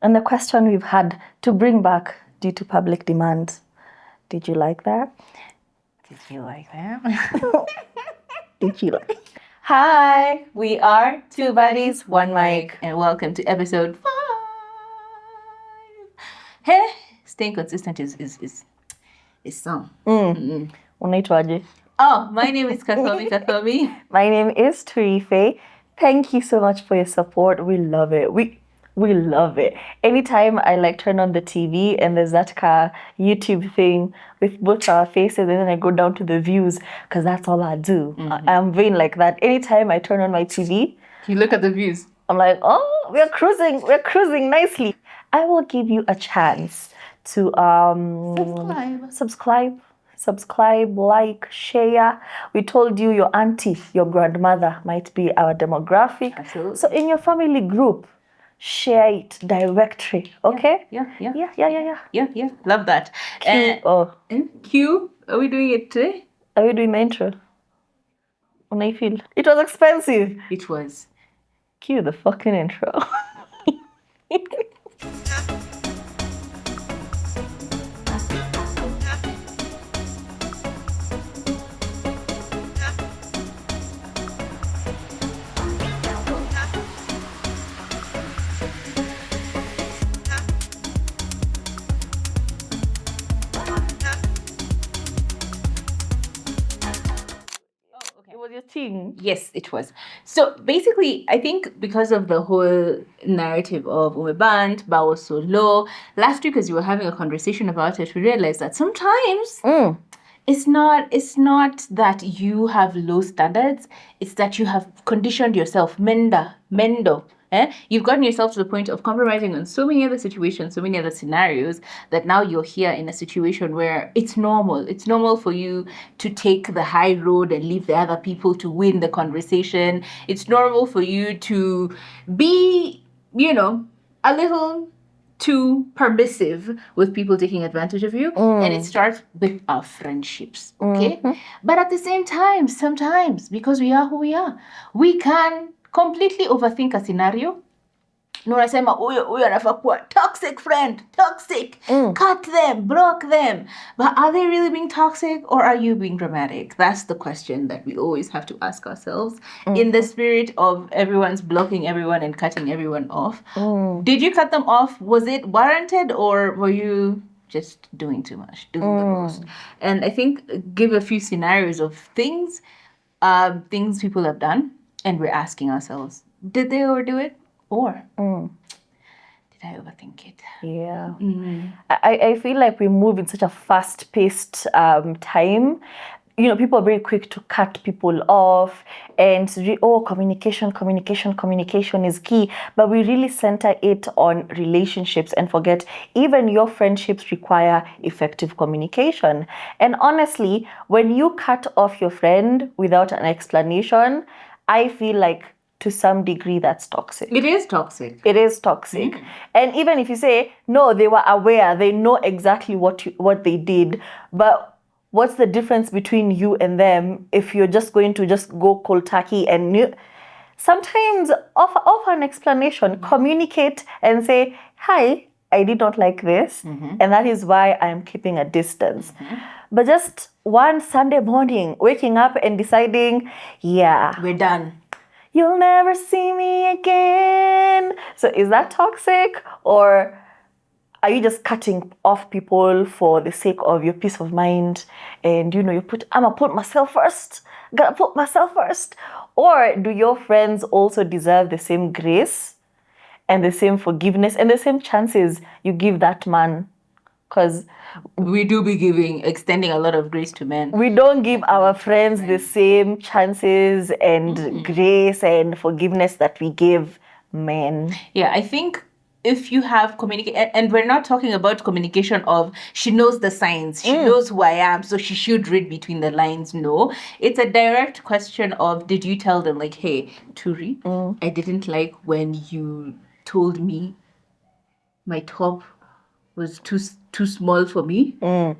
And the question we've had to bring back due to public demand. Did you like that? Did you like that? Did you like? Hi, we are two buddies, one mic, and welcome to episode 5. Hey, staying consistent is some. Unaitwaje? Oh, my name is Kathomi. My name is Turife. Thank you so much for your support. We love it. We love it. Anytime I turn on the TV and there's that YouTube thing with both our faces, and then I go down to the views because that's all I do. I'm vain like that. Anytime I turn on my TV, You look at the views. I'm like, oh, we're cruising nicely. I will give you a chance to subscribe, like, share. We told you your auntie, your grandmother might be our demographic. Absolutely. So in your family group, share it directly, okay? Yeah. Yeah. Love that. Q, are we doing it today? Are we doing the intro? Unaifeel? It was expensive. It was. Cue the fucking intro. It was your thing. Yes, it was. So basically, I think because of the whole narrative of Umeband, Ba was so low, last week as you were having a conversation about it, we realized that sometimes it's not that you have low standards, it's that you have conditioned yourself, mendo. You've gotten yourself to the point of compromising on so many other situations, so many other scenarios, that now you're here in a situation where it's normal. It's normal for you to take the high road and leave the other people to win the conversation. It's normal for you to be, a little too permissive with people taking advantage of you. And it starts with our friendships, okay? But at the same time, sometimes, because we are who we are, we can completely overthink a scenario. No, unasema huyo anafaa kuwa toxic friend, toxic, cut them, block them. But are they really being toxic or are you being dramatic? That's the question that we always have to ask ourselves in the spirit of everyone's blocking everyone and cutting everyone off. Did you cut them off? Was it warranted or were you just doing too much, doing the most? And I think give a few scenarios of things people have done, and we're asking ourselves, did they overdo it? Or did I overthink it? Yeah. I feel like we move in such a fast-paced time. People are very quick to cut people off and communication is key. But we really center it on relationships and forget even your friendships require effective communication. And honestly, when you cut off your friend without an explanation, I feel like to some degree that's toxic. It is toxic. And even if you say, no, they were aware, they know exactly what they did, but what's the difference between you and them if you're just going to just go cold turkey and sometimes offer an explanation, communicate and say, hi, I did not like this, and that is why I am keeping a distance. But just one Sunday morning, waking up and deciding, we're done. You'll never see me again. So is that toxic, or are you just cutting off people for the sake of your peace of mind? And I'm gonna put myself first. Or do your friends also deserve the same grace and the same forgiveness and the same chances you give that man? Because we do be extending a lot of grace to men. We don't give our friends the same chances and grace and forgiveness that we give men. Yeah, I think if you have communication, and we're not talking about communication of she knows the signs, she knows who I am, so she should read between the lines. No, it's a direct question of, did you tell them, like, hey, Turi, I didn't like when you told me my top was too small for me.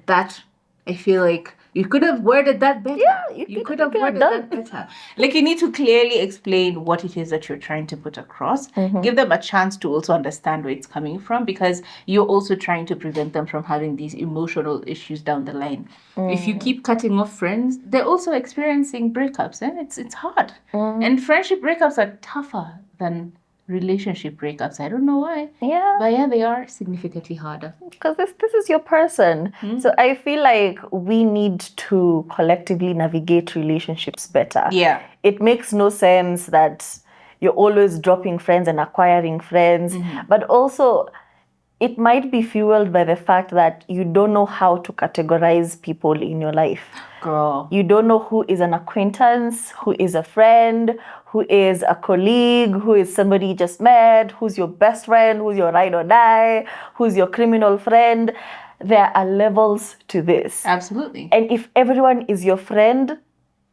That I feel like You could have worded that better. Yeah, you could have worded that better. Like, you need to clearly explain what it is that you're trying to put across. Give them a chance to also understand where it's coming from, because you're also trying to prevent them from having these emotional issues down the line. If you keep cutting off friends, they're also experiencing breakups, and it's hard. And friendship breakups are tougher than relationship breakups. I don't know why. Yeah. But yeah, they are significantly harder. Because this is your person. So I feel like we need to collectively navigate relationships better. Yeah. It makes no sense that you're always dropping friends and acquiring friends. But also, it might be fueled by the fact that you don't know how to categorize people in your life. Girl. You don't know who is an acquaintance, who is a friend, who is a colleague, who is somebody you just met, who's your best friend, who's your ride or die, who's your criminal friend. There are levels to this. Absolutely. And if everyone is your friend,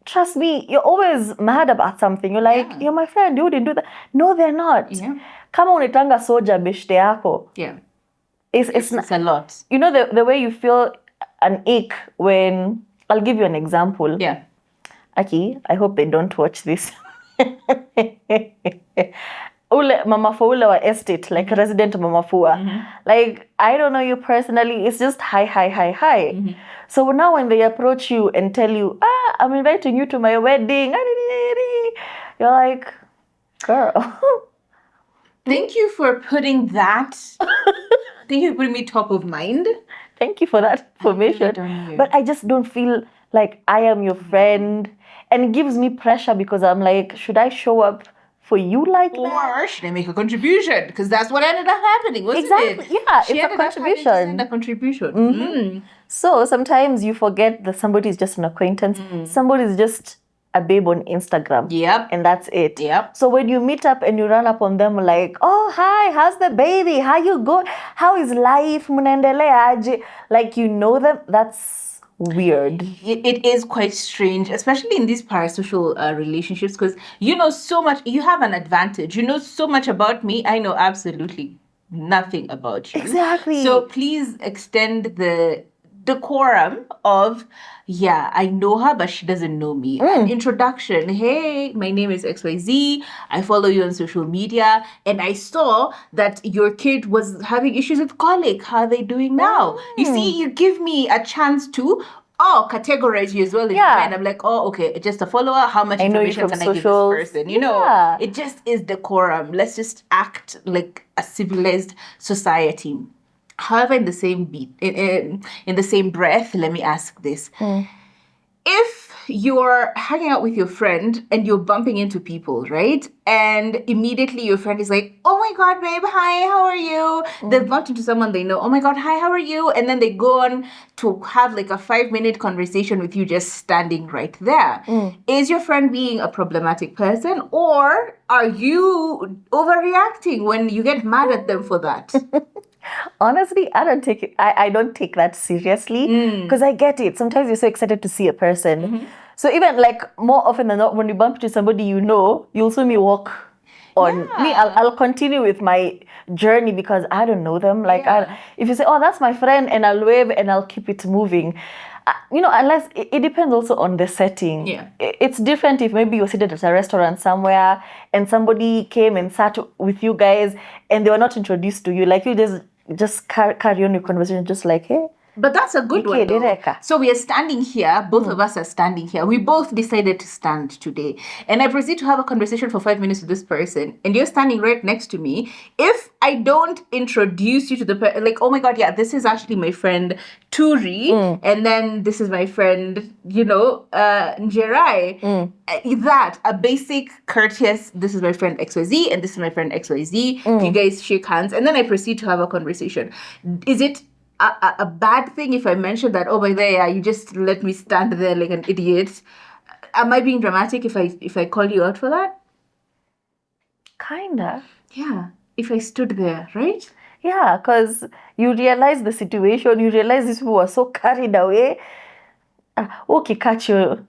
trust me, you're always mad about something. You're like, you're my friend, you didn't do that. No, they're not. Yeah. Kama unitanga soja beshte yako. Yeah. It's a lot. You know the way you feel an ache when... I'll give you an example. Yeah. Aki, I hope they don't watch this. Ule mama fua wa estate, like resident mama fua. Like, I don't know you personally, it's just hi. So now when they approach you and tell you, I'm inviting you to my wedding, you're like, girl. Thank you for putting that. Thank you for putting me top of mind. Thank you for that information. But I just don't feel like I am your friend. And it gives me pressure because I'm like, should I show up for you like that? Or should I make a contribution? Because that's what ended up happening, wasn't Exactly. it? Yeah, She it's a ended up having to contribution. send a contribution. So sometimes you forget that somebody is just an acquaintance. Somebody is just a babe on Instagram. Yep. And that's it. Yep. So when you meet up and you run up on them like, oh, hi, how's the baby? How you go? How is life? Mnaendelea aje? Like, you know them. That's weird. It is quite strange, especially in these parasocial relationships, because you know so much. You have an advantage. You know so much about me. I know absolutely nothing about you. Exactly. So please extend the decorum of, I know her, but she doesn't know me. An introduction. Hey, my name is XYZ. I follow you on social media, and I saw that your kid was having issues with colic. How are they doing now? You see, you give me a chance to categorize you as well in your mind. I'm like, okay, just a follower. How much information can I give this person? You know, it just is decorum. Let's just act like a civilized society. However, in the same in the same breath, let me ask this. If you're hanging out with your friend and you're bumping into people, right? And immediately your friend is like, oh my God, babe, hi, how are you? They've bumped into someone they know. Oh my God, hi, how are you? And then they go on to have like a 5-minute conversation with you just standing right there. Is your friend being a problematic person, or are you overreacting when you get mad at them for that? Honestly, I don't take it. I don't take that seriously because I get it. Sometimes you're so excited to see a person. So even like more often than not, when you bump into somebody you know, you'll see me walk on. Me, I'll continue with my journey because I don't know them. Like if you say, oh, that's my friend, and I'll wave and I'll keep it moving. Unless it depends also on the setting. Yeah. It's different if maybe you're seated at a restaurant somewhere and somebody came and sat with you guys and they were not introduced to you. Like you just carry on your conversation just like, hey. But that's a good one, though. So we are standing here. Both of us are standing here. We both decided to stand today. And I proceed to have a conversation for 5 minutes with this person. And you're standing right next to me. If I don't introduce you to the person, like, oh my God, this is actually my friend Turi. And then this is my friend, Njerai. That, a basic courteous, this is my friend XYZ and this is my friend XYZ. You guys shake hands. And then I proceed to have a conversation. Is it a bad thing if I mention that, oh, by there, you just let me stand there like an idiot? Am I being dramatic if I call you out for that? Kinda. Yeah, if I stood there, right? Yeah, because you realize the situation, you realize these people are so carried away. Okay, catch you.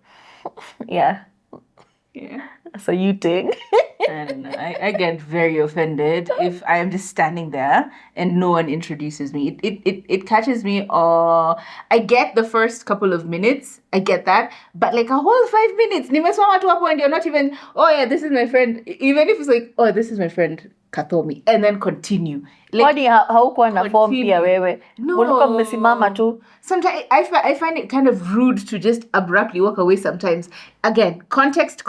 Yeah. So you take. I don't know. I get very offended if I am just standing there and no one introduces me. It catches me. I get the first couple of minutes. I get that. But like a whole 5 minutes, nimeswama tu hapo and you're not even, oh yeah, this is my friend. Even if it's like, oh, this is my friend Katomi. And then continue. Kwani haukuwa na form pia wewe? No. Mulikuwa mmesimama tu. Sometimes I find it kind of rude to just abruptly walk away sometimes. Again, context,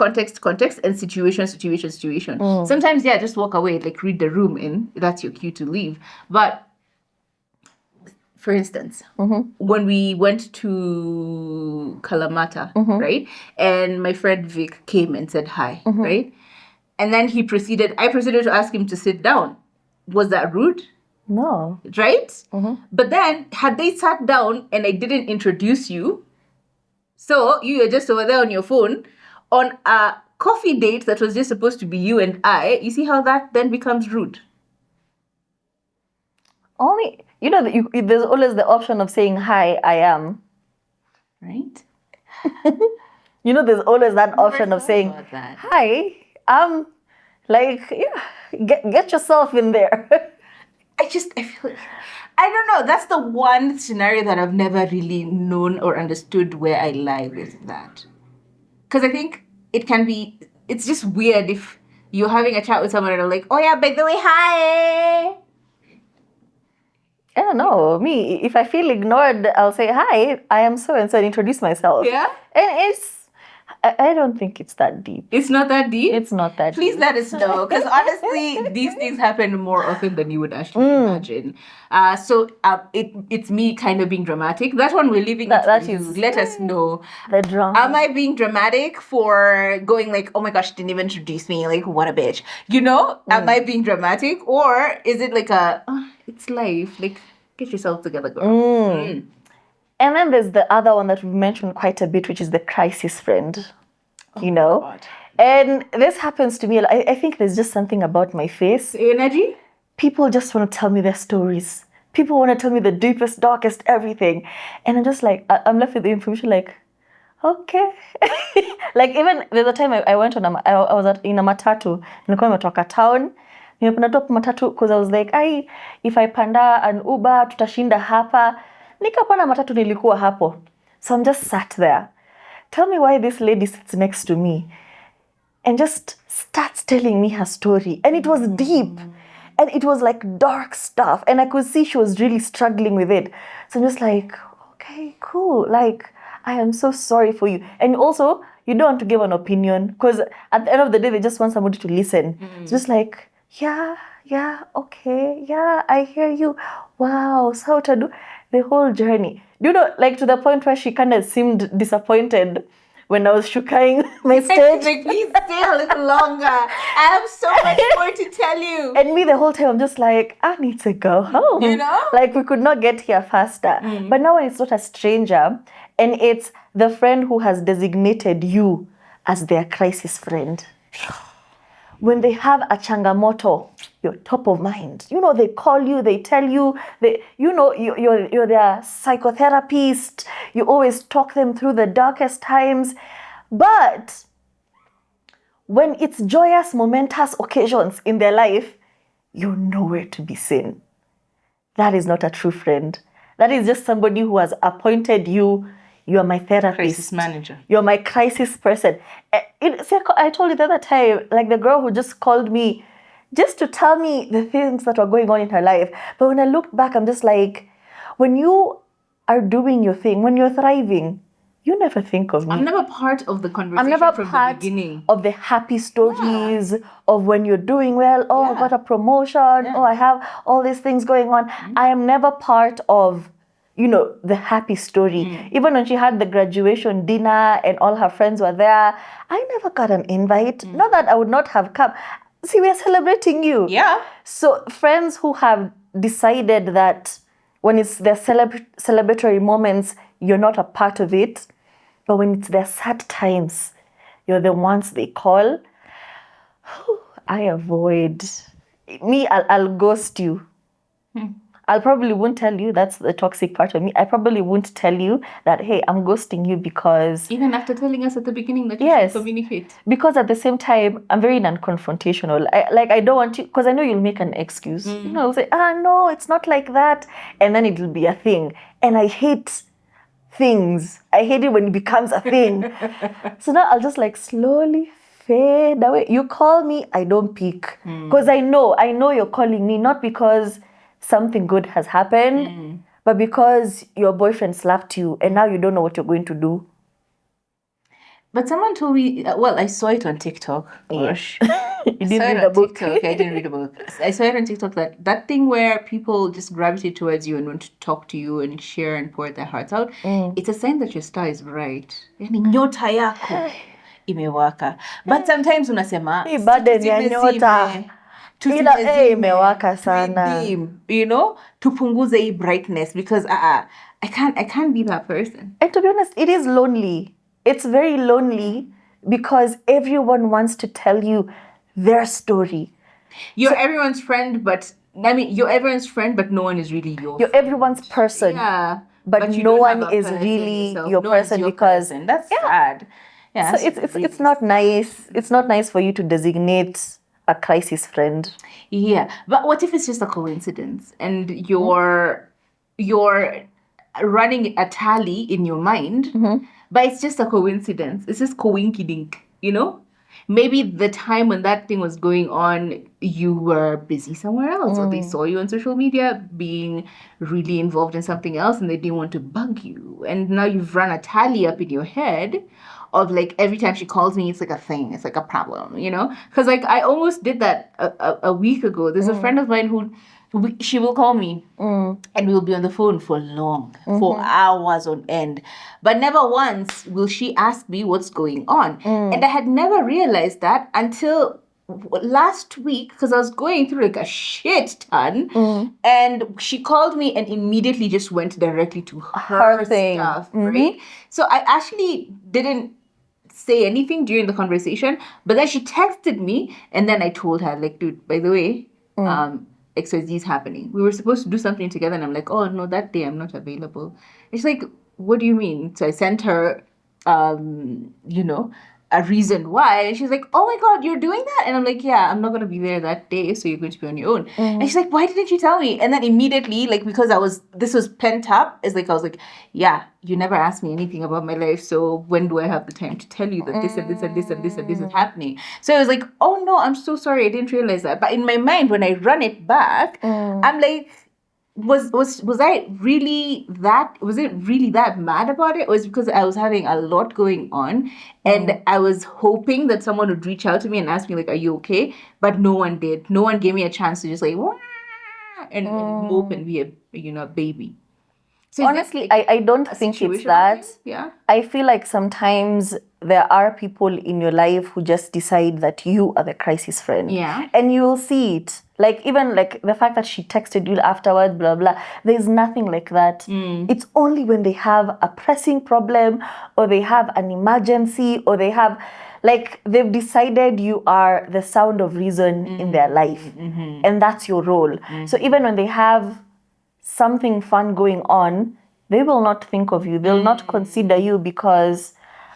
and situation. Sometimes, yeah, just walk away, like read the room and that's your cue to leave. But, for instance, when we went to Kalamata, right? And my friend Vic came and said hi, right? And then I proceeded to ask him to sit down. Was that rude? No. Right? But then, had they sat down and I didn't introduce you, so you were just over there on your phone on a coffee date that was just supposed to be you and I, you see how that then becomes rude? Only, there's always the option of saying, hi, I am. Right? There's always that option of saying, hi, like, yeah, get yourself in there. I feel like, I don't know. That's the one scenario that I've never really known or understood where I lie with that. Because I think it's just weird if you're having a chat with someone and they're like, oh yeah, by the way, hi. I don't know. Me, if I feel ignored, I'll say, hi, I am so-and-so and introduce myself. Yeah? And I don't think it's that deep. It's not that deep? It's not that Please deep. let us know. Because honestly, these things happen more often than you would actually imagine. So it's me kind of being dramatic. That one we're leaving it for you. Let us know. The drama. Am I being dramatic for going like, oh my gosh, didn't even introduce me, like what a bitch. Am I being dramatic? Or is it like it's life, like get yourself together, girl. And then there's the other one that we've mentioned quite a bit, which is the crisis friend. God. And this happens to me. I think there's just something about my face. Energy? People just want to tell me their stories. People want to tell me the deepest, darkest everything. And I'm just like, I'm left with the information like, okay. Like even there's a time I went on, I was in a matatu. Nilikuwa nimetoka town. Nimepanda tu matatu because I was like, if I panda an Uber, tutashinda hapa. Nikapanda matatu nilikuwa hapo. So I'm just sat there. Tell me why this lady sits next to me and just starts telling me her story. And it was deep. And it was like dark stuff. And I could see she was really struggling with it. So I'm just like, okay, cool. Like, I am so sorry for you. And also, you don't want to give an opinion because at the end of the day, they just want somebody to listen. It's just like, yeah, okay, yeah, I hear you. Wow, so how to do the whole journey. Like to the point where she kind of seemed disappointed when I was shukaing my stage. Like, please stay a little longer. I have so much more to tell you. And me the whole time, I'm just like, I need to go home. Like we could not get here faster. But now when it's not a stranger, and it's the friend who has designated you as their crisis friend. When they have a changamoto, you're top of mind. They call you, they tell you, you're their psychotherapist. You always talk them through the darkest times. But when it's joyous, momentous occasions in their life, you're nowhere to be seen. That is not a true friend. That is just somebody who has appointed you. You are my therapist. Crisis manager. You're my crisis person. I told you the other time, like the girl who just called me just to tell me the things that were going on in her life. But when I looked back, I'm just like, when you are doing your thing, when you're thriving, you never think of me. I'm never part of the conversation I'm never from part the beginning. of the happy stories of when you're doing well. Oh, I got a promotion. Oh, I have all these things going on. I am never part of the happy story. Even when she had the graduation dinner and all her friends were there, I never got an invite. Not that I would not have come. See, we're celebrating you. Yeah. So friends who have decided that when it's their celebratory moments, you're not a part of it. But when it's their sad times, you're the ones they call. I avoid. Me, I'll ghost you. I probably won't tell you. That's the toxic part of me. I probably won't tell you that, hey, I'm ghosting you because... Even after telling us at the beginning that you Yes. should communicate. Because at the same time, I'm very non-confrontational. I don't want to, because I know you'll make an excuse. You know, I'll say, no, it's not like that. And then it'll be a thing. And I hate things. I hate it when it becomes a thing. So now I'll just like slowly fade away. You call me, I don't pick. Because I know you're calling me, not because something good has happened, but because your boyfriend slapped you and now you don't know what you're going to do. But someone told me, well, I saw it on TikTok. Gosh. You didn't read a book. TikTok. I didn't read a book. I saw it on TikTok that thing where people just gravitate towards you and want to talk to you and share and pour their hearts out. It's a sign that your star is right. Yani nyota yako imewaka. But sometimes unasema Burden ya nyota. Ila imewaka sana. Redeem, you know, tupunguze hii brightness because I can't be that person. And to be honest, it is lonely. It's very lonely because everyone wants to tell you their story. You're everyone's friend, but you're everyone's friend, but no one is really your You're everyone's person. Yeah. But no one is really your person because that's sad. Yeah. So it's not nice. It's not nice for you to designate a crisis friend. Yeah. But what if it's just a coincidence and you're running a tally in your mind, but it's just a coincidence. It's just coinkydink, you know? Maybe the time when that thing was going on, you were busy somewhere else, or they saw you on social media being really involved in something else and they didn't want to bug you. And now you've run a tally up in your head of like every time she calls me, it's like a thing, it's like a problem, you know? Because like I almost did that a week ago. There's a friend of mine who she will call me and we'll be on the phone for long, for hours on end. But never once will she ask me what's going on. And I had never realized that until last week because I was going through like a shit ton. And she called me and immediately just went directly to her thing. Stuff, right? So I actually didn't say anything during the conversation, but then she texted me and then I told her, like, dude, by the way, XYZ is happening. We were supposed to do something together and I'm like, oh no, that day I'm not available. And she's like, what do you mean? So I sent her, you know, a reason why. And she's like, oh my God, you're doing that? And I'm like, yeah, I'm not going to be there that day. So you're going to be on your own. And she's like, why didn't you tell me? And then immediately, like, because this was pent up, it's like, I was like, yeah, you never asked me anything about my life. So when do I have the time to tell you that this and this and this and this and this is happening? So I was like, oh no, I'm so sorry. I didn't realize that. But in my mind, when I run it back, I'm like, was I really that, was it really that mad about it? Or was it because I was having a lot going on and I was hoping that someone would reach out to me and ask me like, are you okay? But no one did. No one gave me a chance to just like, wah, and mope and be a baby. So honestly, I don't think it's that. Yeah. I feel like sometimes there are people in your life who just decide that you are the crisis friend. Yeah. And you will see it. Like, even like the fact that she texted you afterwards, blah, blah. There's nothing like that. It's only when they have a pressing problem or they have an emergency or they have, like, they've decided you are the sound of reason in their life. And that's your role. So even when they have something fun going on, they will not think of you. They'll not consider you because,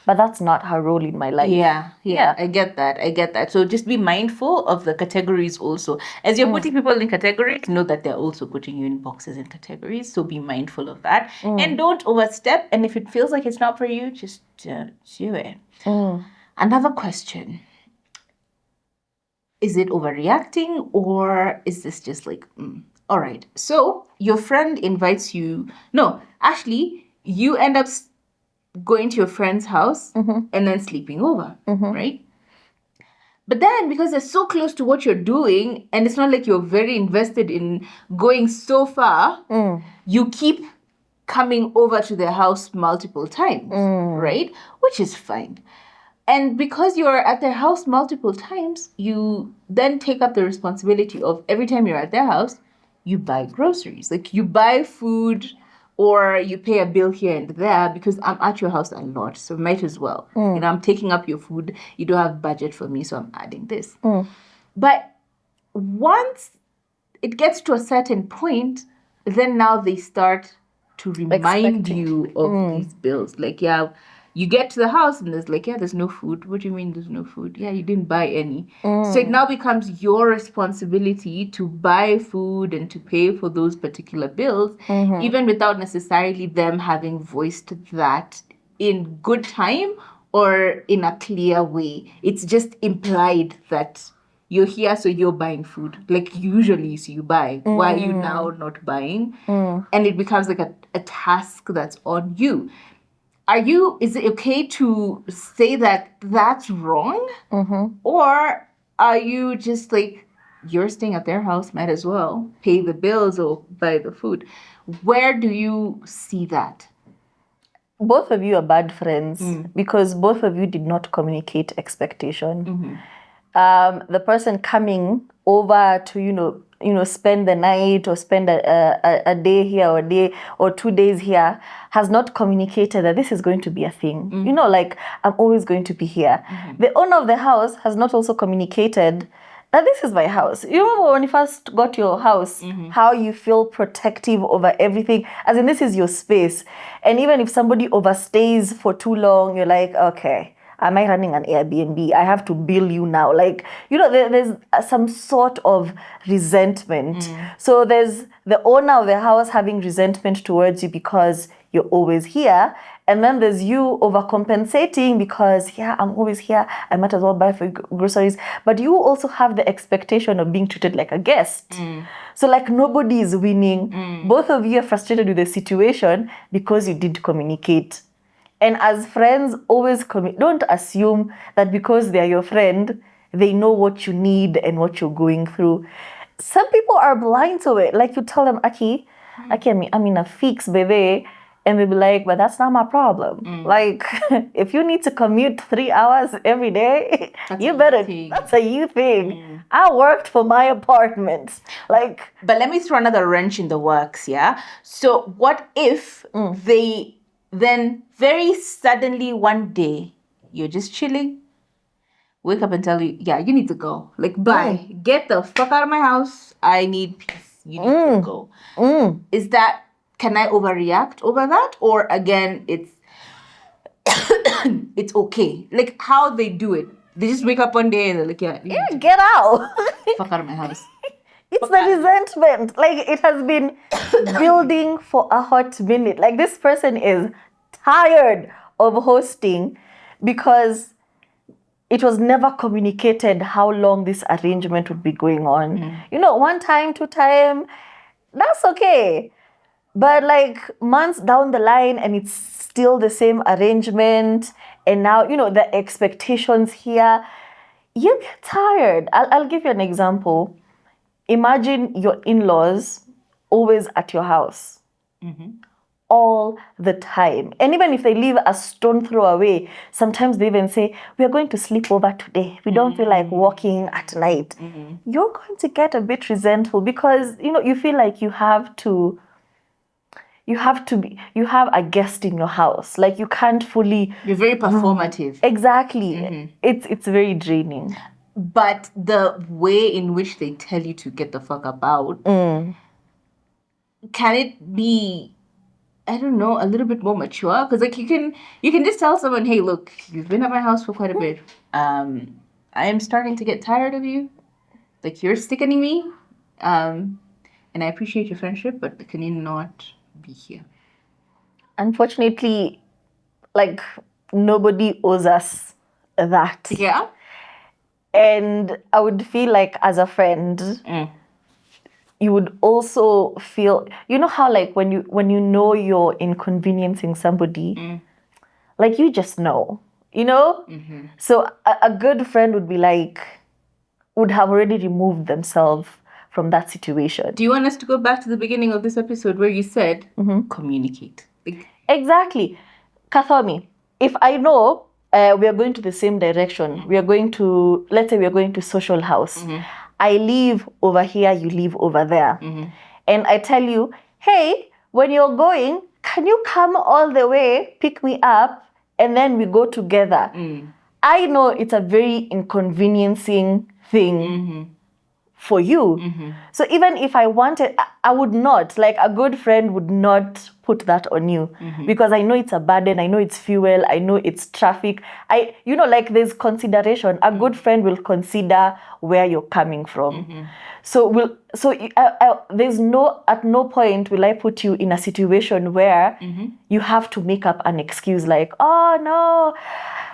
but that's not her role in my life. Yeah. I get that. So just be mindful of the categories also. As you're putting people in categories, know that they're also putting you in boxes and categories. So be mindful of that. And don't overstep. And if it feels like it's not for you, just do it. Another question. Is it overreacting or is this just like... All right. So your friend invites you. No, actually, you end up going to your friend's house and then sleeping over, right? But then because they're so close to what you're doing and it's not like you're very invested in going so far, you keep coming over to their house multiple times, right? Which is fine. And because you're at their house multiple times, you then take up the responsibility of every time you're at their house, you buy groceries. Like you buy food or you pay a bill here and there because I'm at your house a lot. So might as well. You know, I'm taking up your food. You don't have budget for me, so I'm adding this. But once it gets to a certain point, then now they start to remind you of these bills. Like, yeah, you get to the house and there's like, yeah, there's no food. What do you mean there's no food? Yeah, you didn't buy any. So it now becomes your responsibility to buy food and to pay for those particular bills, even without necessarily them having voiced that in good time or in a clear way. It's just implied that you're here, so you're buying food. Like usually, so you buy. Why are you now not buying? And it becomes like a task that's on you. Is it okay to say that that's wrong? Or are you just like, you're staying at their house, might as well pay the bills or buy the food? Where do you see that? Both of you are bad friends because both of you did not communicate expectation. The person coming over to spend the night or spend a day here or a day or 2 days here has not communicated that this is going to be a thing. Like, I'm always going to be here. The owner of the house has not also communicated that this is my house. You remember when you first got your house, how you feel protective over everything, as in this is your space. And even if somebody overstays for too long, you're like, okay, am I running an Airbnb? I have to bill you now. Like, there's some sort of resentment. So there's the owner of the house having resentment towards you because you're always here. And then there's you overcompensating because, yeah, I'm always here. I might as well buy for groceries. But you also have the expectation of being treated like a guest. So like nobody is winning. Both of you are frustrated with the situation because you did communicate. And as friends, always don't assume that because they're your friend, they know what you need and what you're going through. Some people are blind to it. Like you tell them, Aki, I'm in a fix, baby. And they'll be like, but that's not my problem. Like, if you need to commute 3 hours every day, that's a you thing. I worked for my apartment. Like, but let me throw another wrench in the works, yeah? So what if they then very suddenly one day, you're just chilling, wake up and tell you, yeah, you need to go. Like, bye. Get the fuck out of my house. I need peace. You need to go. Is that, can I overreact over that? Or again, it's it's okay. Like how they do it. They just wake up one day and they're like, yeah, get out. Fuck out of my house. It's the resentment. Like, it has been building for a hot minute. Like, this person is tired of hosting because it was never communicated how long this arrangement would be going on. 1 time, 2 time, that's okay. But like months down the line and it's still the same arrangement. And now, the expectations here, you get tired. I'll give you an example. Imagine your in-laws always at your house all the time. And even if they live a stone throw away, sometimes they even say, we are going to sleep over today. We don't feel like walking at night. You're going to get a bit resentful because, you feel like you have a guest in your house. Like, you can't fully... You're very performative. Exactly. It's very draining. But the way in which they tell you to get the fuck about, can it be, I don't know, a little bit more mature? Because like you can just tell someone, hey, look, you've been at my house for quite a bit. I am starting to get tired of you. Like, you're sickening me. And I appreciate your friendship, but can you not be here? Unfortunately, like, nobody owes us that. Yeah. And I would feel like, as a friend, you would also feel, how like when you know you're inconveniencing somebody, like, you just know, So a good friend would be like, would have already removed themselves from that situation. Do you want us to go back to the beginning of this episode where you said communicate? Exactly. Kathomi, if I know we are going to the same direction, let's say we are going to social house. I live over here, you live over there. And I tell you, hey, when you're going, can you come all the way, pick me up, and then we go together? I know it's a very inconveniencing thing for you. So even if I wanted, I would not, like a good friend would not put that on you because I know it's a burden, I know it's fuel, I know it's traffic. Like there's consideration. A good friend will consider where you're coming from. So there's at no point will I put you in a situation where you have to make up an excuse like, oh no,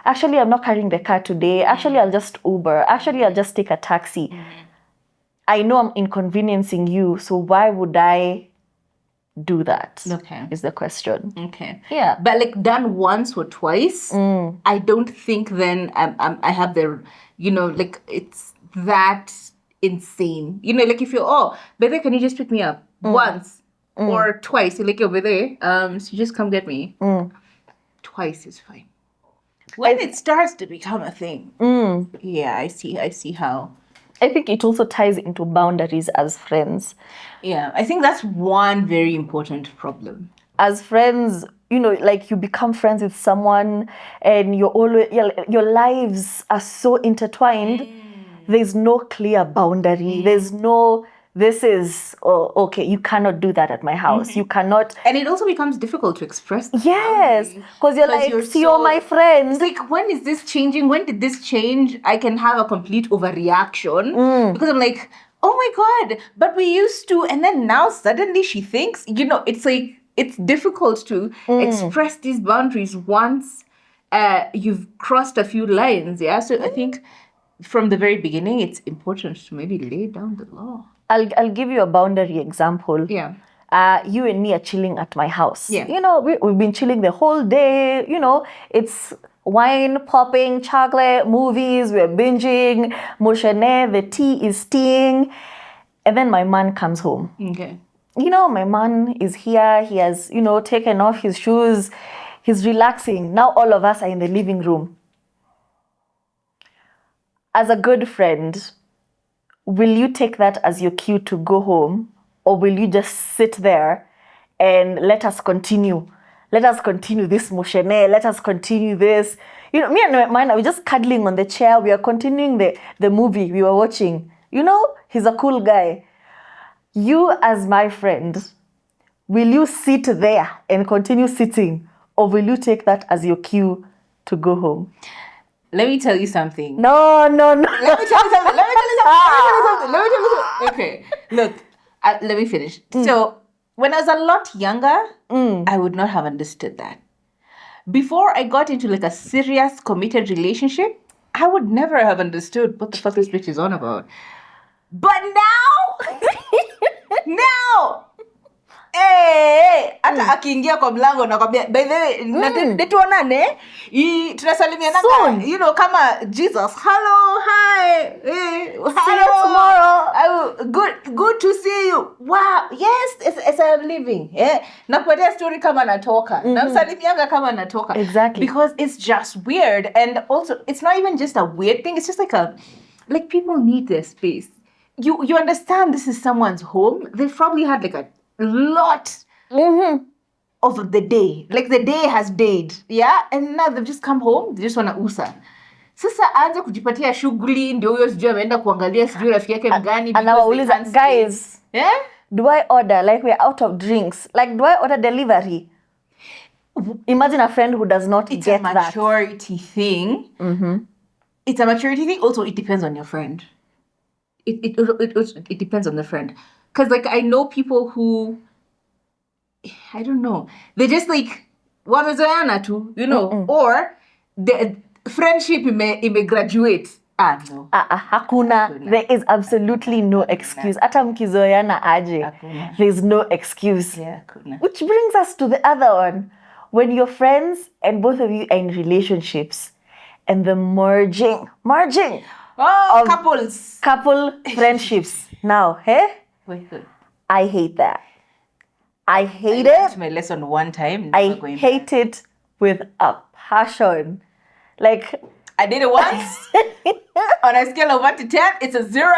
actually I'm not carrying the car today. Actually I'll just Uber. Actually I'll just take a taxi. I know I'm inconveniencing you, so why would I do that? Okay. Is the question. Okay. Yeah. But like done once or twice, I don't think then I have the, like it's that insane. Like if you're, baby, can you just pick me up once or twice? You're like, yo, baby, so you just come get me. Twice is fine. When it starts to become a thing, yeah, I see how. I think it also ties into boundaries as friends. Yeah, I think that's one very important problem. As friends, like you become friends with someone and your lives are so intertwined. There's no clear boundary. There's no, this is, okay, you cannot do that at my house. You cannot. And it also becomes difficult to express that. Yes, because you're like, you're my friend. It's like, when is this changing? When did this change? I can have a complete overreaction because I'm like, oh my God, but we used to. And then now suddenly she thinks, it's like, it's difficult to express these boundaries once you've crossed a few lines. Yeah. So I think from the very beginning, it's important to maybe lay down the law. I'll give you a boundary example. Yeah. You and me are chilling at my house. Yeah. We've been chilling the whole day. It's wine, popping, chocolate, movies, we're binging, moshene, the tea is steaming. And then my man comes home. Okay. My man is here. He has, taken off his shoes. He's relaxing. Now all of us are in the living room. As a good friend, will you take that as your cue to go home? Or will you just sit there and let us continue? Let us continue this moshene. Let us continue this. Me and my man are just cuddling on the chair. We are continuing the movie we were watching. He's a cool guy. You as my friend, will you sit there and continue sitting? Or will you take that as your cue to go home? Let me tell you something. No. Let me tell you something. Okay, look, let me finish. So, when I was a lot younger, I would not have understood that. Before I got into like a serious committed relationship, I would never have understood what the fuck this bitch is on about. But now, hata akiingia kwa mlango nakwambia, by the way, tuonane, tunasalimiana kama Jesus, hello, hi, See you tomorrow. Good to see you. Wow, yes, as I'm leaving. Nakupatia story kama natoka. Namsalimianga kama natoka. Exactly. Because it's just weird. And also, it's not even just a weird thing. It's just like people need their space. You understand this is someone's home. They've probably had like a lot of the day. Like the day has dayed. Yeah? And now they've just come home. They just want to usa. Sasa aanze kujipatia shughuli ndio huyo sijui ameenda kuangalia sijui rafiki yake mgani. Anawauliza, guys, do I order? Like we're out of drinks. Like, do I order delivery? Imagine a friend who does not get that. It's a maturity thing. It's a maturity thing. Also, it depends on your friend. It depends on the friend. Because, like, I know people who, I don't know, they just, like, wamezoeana tu, or the friendship graduate. No. Hakuna. There is absolutely no excuse. Hata mkizoeana aje. There's no excuse. Yeah, which brings us to the other one. When you're friends and both of you are in relationships and the merging of couple friendships. Now, Wait, good. I hate that. I hate I learned my lesson one time. I hate it with a passion. Like, I did it once. On a scale of 1 to 10, it's a 0.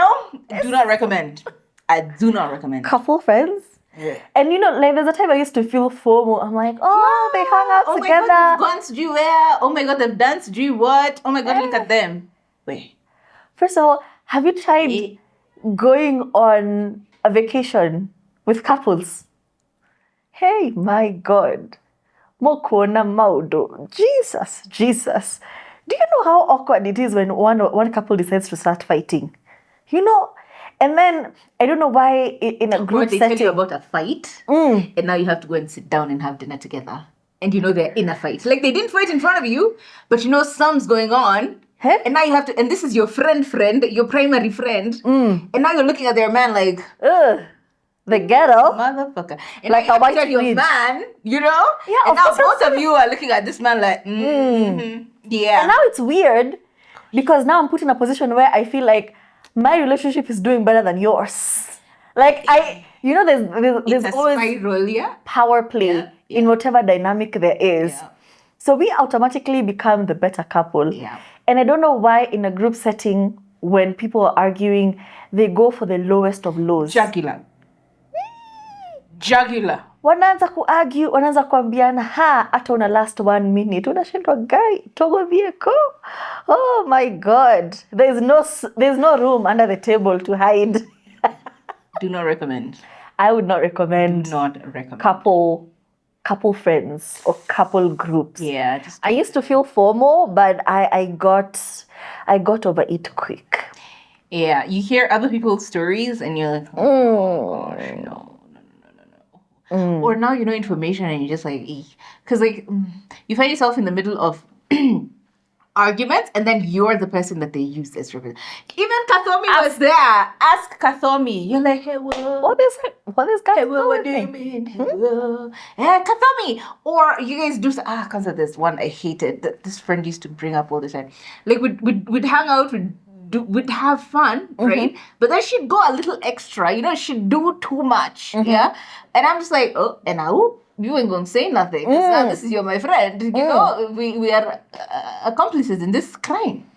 Do not recommend. I do not recommend. Couple friends. Yeah. And like there's a time I used to feel FOMO. I'm like, they hung out together. Oh my God, they've gone to do where? Oh my God, they've danced to do what? Oh my God, look at them. Wait. First of all, have you tried going on a vacation with couples. Hey, my God. Mokuona maudo. Jesus. Do you know how awkward it is when one couple decides to start fighting? You know, and then I don't know why in a group they setting. tell you about a fight, and now you have to go and sit down and have dinner together. And you know they're in a fight. Like they didn't fight in front of you, but you know something's going on. Huh? And now you have to, and this is your friend, your primary friend. And now you're looking at their man like, Ugh. The ghetto. motherfucker. And Like now a you white look at your fridge. man, you know? Yeah, and of now course, both of you are looking at this man like, yeah. And now it's weird because now I'm put in a position where I feel like my relationship is doing better than yours. Like there's it's a always spiral, yeah? power play in whatever dynamic there is. Yeah. So we automatically become the better couple. Yeah. And I don't know why in a group setting when people are arguing, they go for the lowest of lows. Jugular. Wanaanza kuargue, wanaanza kuambiana hata una last 1 minute. Unashindwa guy, togo vieko. Oh my God. There's no room under the table to hide. Do not recommend. I would not recommend. Do not recommend. Couple friends or couple groups. Yeah. I used to feel FOMO, but I got over it quick. Yeah. You hear other people's stories and you're like, oh gosh, no. Or now you know information and you're just like, because like you find yourself in the middle of arguments and then you're the person that they use as representative. Even Kathomi was there. Ask Kathomi. You're like, hey, well, What is guys hey, well, what do you mean? Hey, well, hey, Kathomi. Or you guys do comes at this one I hated that this friend used to bring up all the time. Like we'd hang out, we'd have fun, right? But then she'd go a little extra, you know, she'd do too much. Yeah. And I'm just like, oh, and now you ain't gonna say nothing. 'Cause now this is my friend. You know, we are accomplices in this crime.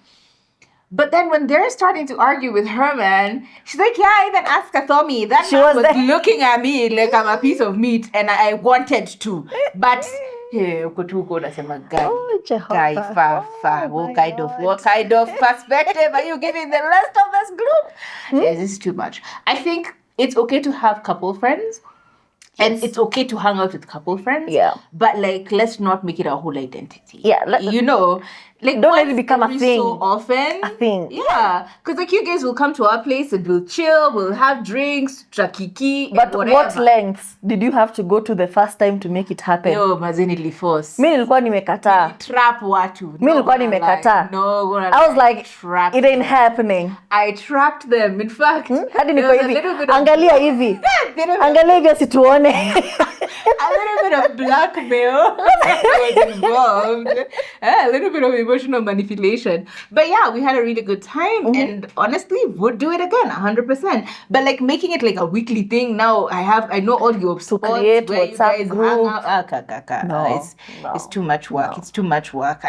But then when they're starting to argue with her, man, she's like, yeah, even ask Kathomi. That She man was was there. looking at me like I'm a piece of meat and I wanted to. But uko tu uko unasema guy, Oh, Jehovah. guy, far. Oh, What my kind of perspective are you giving the rest of this group? Yeah, this is too much. I think it's okay to have couple friends. And it's okay to hang out with couple friends. Yeah. But like, let's not make it a whole identity. Yeah. You know, like Don't let it once become a every thing. so often. A thing. Yeah. Because like you guys will come to our place and we'll chill, we'll have drinks, trakiki, But and whatever. what lengths did you have to go to the first time to make it happen? Yo, mazeni force. Mi nilikuwa nimekataa. Trap watu. Mi nilikuwa nimekataa. I was like, trap it ain't happening. I trapped them. In fact, Hadi there niko was a hivi. little bit of Angalia hivi. Angalia hivi asituone. a little bit of blackmail was involved. A little bit of emotional manipulation. But yeah, we had a really good time. And honestly, would do it again, 100%. But like making it like a weekly thing now, I know all your spots create where you WhatsApp guys group. hang out. It's too much work. No. It's too much work.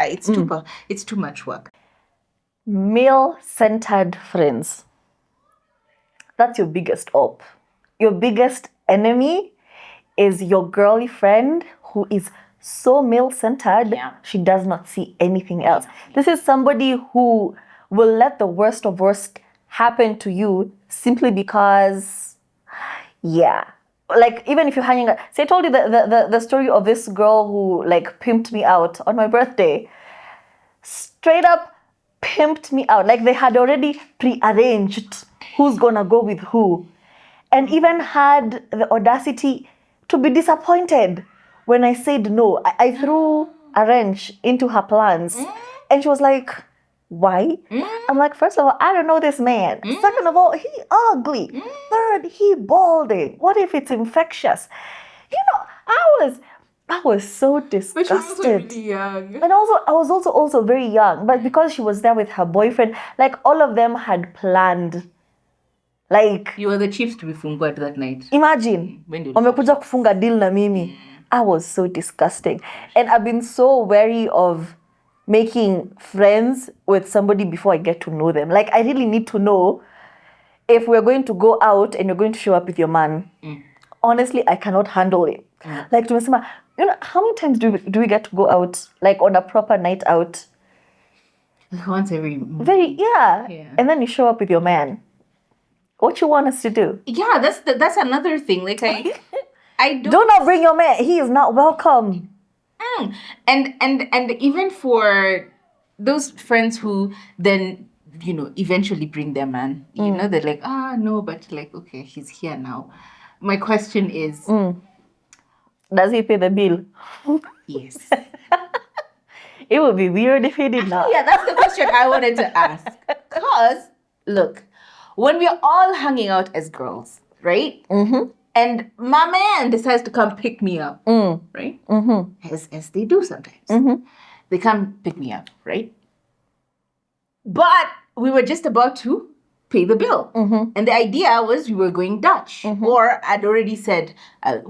It's too much work. Male-centered friends. That's your biggest op. Your biggest enemy is your girly friend who is so male-centered, she does not see anything else. This is somebody who will let the worst of worst happen to you simply because, like even if you're hanging out. See, I told you the story of this girl who like pimped me out on my birthday. Straight up pimped me out. Like they had already pre-arranged who's gonna go with who. And even had the audacity to be disappointed when I said no. I threw a wrench into her plans. And she was like, why? I'm like, first of all, I don't know this man. Second of all, he ugly. Third, he balding. What if it's infectious? You know, I was so disgusted. But she was also really young. And also, I was also very young. But because she was there with her boyfriend, like all of them had planned. Like, you were the chiefs to be fungwed that night. Imagine, wamekuja kufunga deal na mimi. I was so disgusting. And I've been so wary of making friends with somebody before I get to know them. Like, I really need to know if we're going to go out and you're going to show up with your man. Honestly, I cannot handle it. Like, tumesema, you know, how many times do we get to go out, like on a proper night out? Once every... And then you show up with your man. What you want us to do? Yeah, that's another thing. Like I don't. Do not bring your man. He is not welcome. And even for those friends who then eventually bring their man, they're like, no, but like, okay, he's here now. My question is, does he pay the bill? Yes. It would be weird if he did not. Yeah, that's the question I wanted to ask. Because look, when we're all hanging out as girls, right? And my man decides to come pick me up, right? As they do sometimes. They come pick me up, right? But we were just about to pay the bill. And the idea was we were going Dutch. Or I'd already said,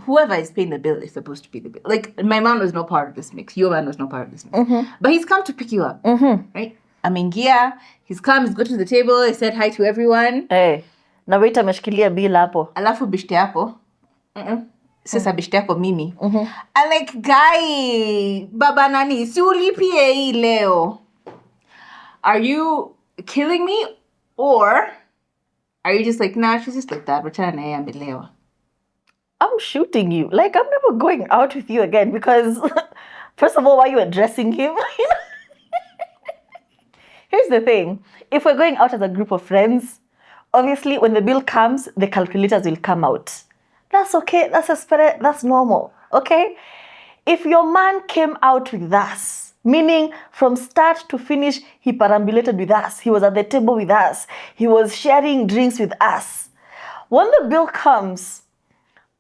whoever is paying the bill is supposed to pay the bill. Like, my man was not part of this mix. Your man was not part of this mix. But he's come to pick you up, right? Ameingia, he's come, he's got to the table, he said hi to everyone. Hey. Na waiter ameshikilia bill hapo. Alafu bishte yako. Sasa bishte yako mimi. I'm like, guy, baba nani, si ulipie hii leo. Are you killing me? Or are you just like, nah, she's just like that. Wachana na yeye amelewa. I'm shooting you. Like, I'm never going out with you again because, first of all, why are you addressing him? Here's the thing. If we're going out as a group of friends, obviously, when the bill comes, the calculators will come out. That's okay. That's normal. Okay? If your man came out with us, meaning from start to finish, he perambulated with us. He was at the table with us. He was sharing drinks with us. When the bill comes,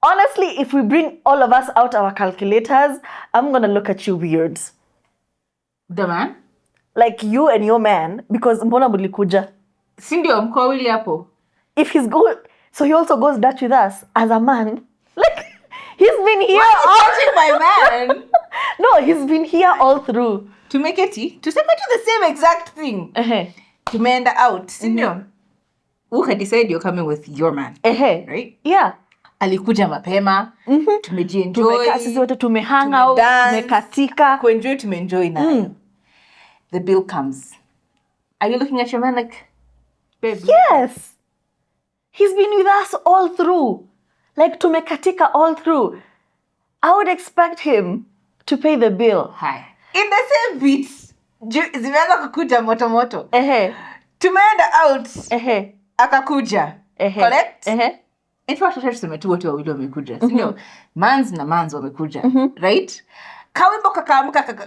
honestly, if we bring all of us out our calculators, I'm going to look at you weird. The man? Like you and your man, because mbona mulikuja. Sindio mko wili hapo. If he's good, so he also goes Dutch with us as a man. Like, he's been here. Why are you touching my man? No, he's been here all through. Tumeketi, tuseme to the same exact thing. Tumeenda out, sindio? Uka decide you're coming with your man. Right? Yeah. Alikuja mapema. Tumejienjoy. Sisi wote tumehang out, tumekatika. Kuenjoy, tumeenjoy na. The bill comes. Are you looking at your man like, babe? Yes. He's been with us all through. Like, tumekatika all through. I would expect him to pay the bill. Hi. In the same beat, zimeanza kukuja moto. Tumeenda out. Akakuja. Correct? In fact, tuseme tu wote wawili wamekuja. Sindio? Mans na mans wamekuja. Right? Kawimbo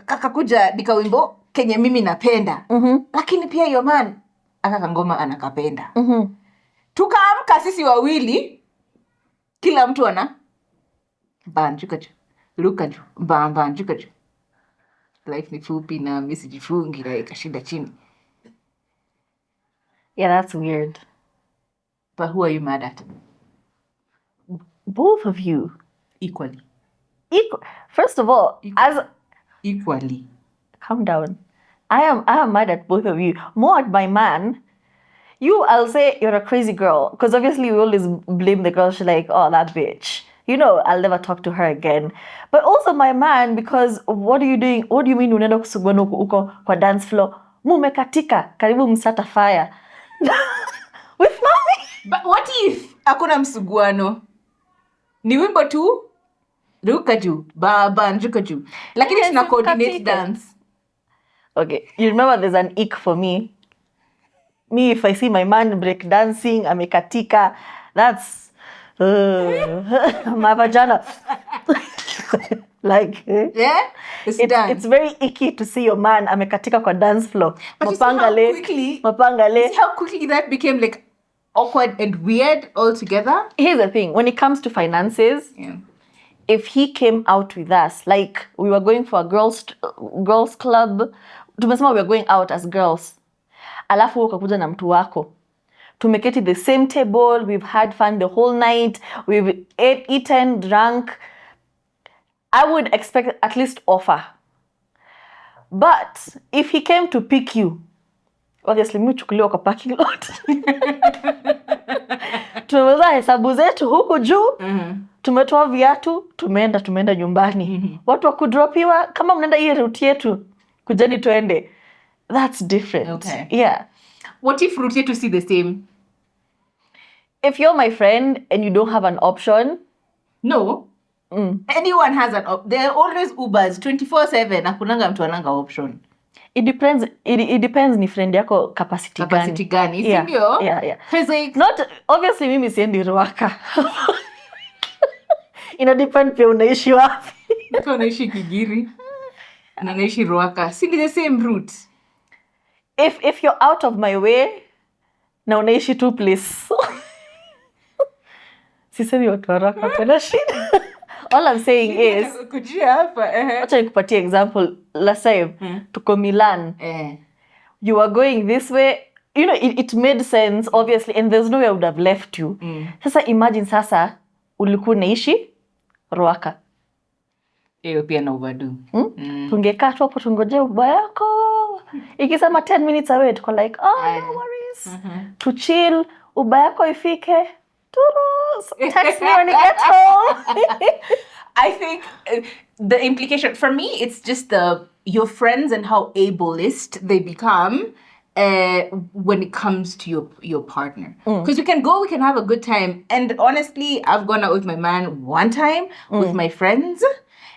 kakakuja ni kawimbo kenye mimi napenda. Lakini pia your man akakangoma anakapenda. Tukaamka sisi wawili, kila mtu ana banjuka juu, luka juu, banjuka juu. Life ni fupi na misi jifungi na ikashinda chini. Yeah, that's weird. But who are you mad at? Both of you. Equally. First of all, equally. Calm down. I am mad at both of you. More at my man. I'll say you're a crazy girl. Because obviously we always blame the girl. She's like, oh, that bitch. I'll never talk to her again. But also my man, because what are you doing? What do you mean unaenda kusugwana uko kwa dance floor? Mumekatika, karibu msata fire. With mommy. But what if hakuna msuguano? Ni wimbo tu, ruka juu, banjuka juu. Lakini tuna coordinate dance. Okay, you remember there's an ick for me. Me, if I see my man break dancing, amekatika, that's my vagina. Like, yeah, it's very icky to see your man amekatika kwa dance floor. But you see how quickly that became like awkward and weird altogether. Here's the thing, when it comes to finances, if he came out with us, like we were going for a girls club, tumesema we were going out as girls. Alafu ukakuja na mtu wako. Tumeketi the same table, we've had fun the whole night, we've eaten, drunk. I would expect at least offer. But if he came to pick you, obviously mimi chukuliwa kwa parking lot. Tumeweza hesabu zetu huku juu. Tumetoa viatu, tumeenda nyumbani. Watu wakudropiwa, kama mnaenda hii route yetu, kujeni tuende. That's different. Okay. Yeah. What if route yetu see the same? if you're my friend and you don't have an option, No. Anyone has there are always Ubers 24/7. Hakunanga mtu ananga option. it depends ni friend yako capacity gani. Yeah. Sindio? Yeah. Cause like, Not obviously mimi siendi Ruaka. Ina depend pia unaishi wapi. mtu anaishi Kigiri na anaishi Ruaka. Si the same route. If you're out of my way na unaishi two place. Sisemi watu wa Ruaka kuna shida. All I'm saying is, kujia hapa. Acha nikupatie example. Last time tuko Milan. You were going this way. You know, it made sense obviously, and there's no way I would have left you. Sasa imagine sasa ulikuwa naishi Ruaka. Hiyo pia na overdo. Tungekaa tu hapo tungoje Uber yako. Ikisema 10 minutes away tuko like, oh, no worries. To chill, Uber yako ifike. Text me when you get home. I think the implication for me, it's just your friends and how ableist they become when it comes to your partner. Because we can have a good time. And honestly, I've gone out with my man one time with my friends,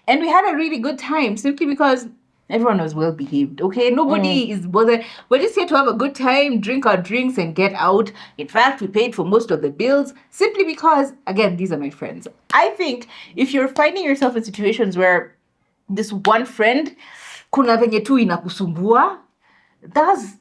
and we had a really good time simply because everyone was well behaved. Okay, nobody is bothered. We're just here to have a good time, drink our drinks, and get out. In fact, we paid for most of the bills simply because, again, these are my friends. I think if you're finding yourself in situations where this one friend, kuna venye tu inakusumbua, that's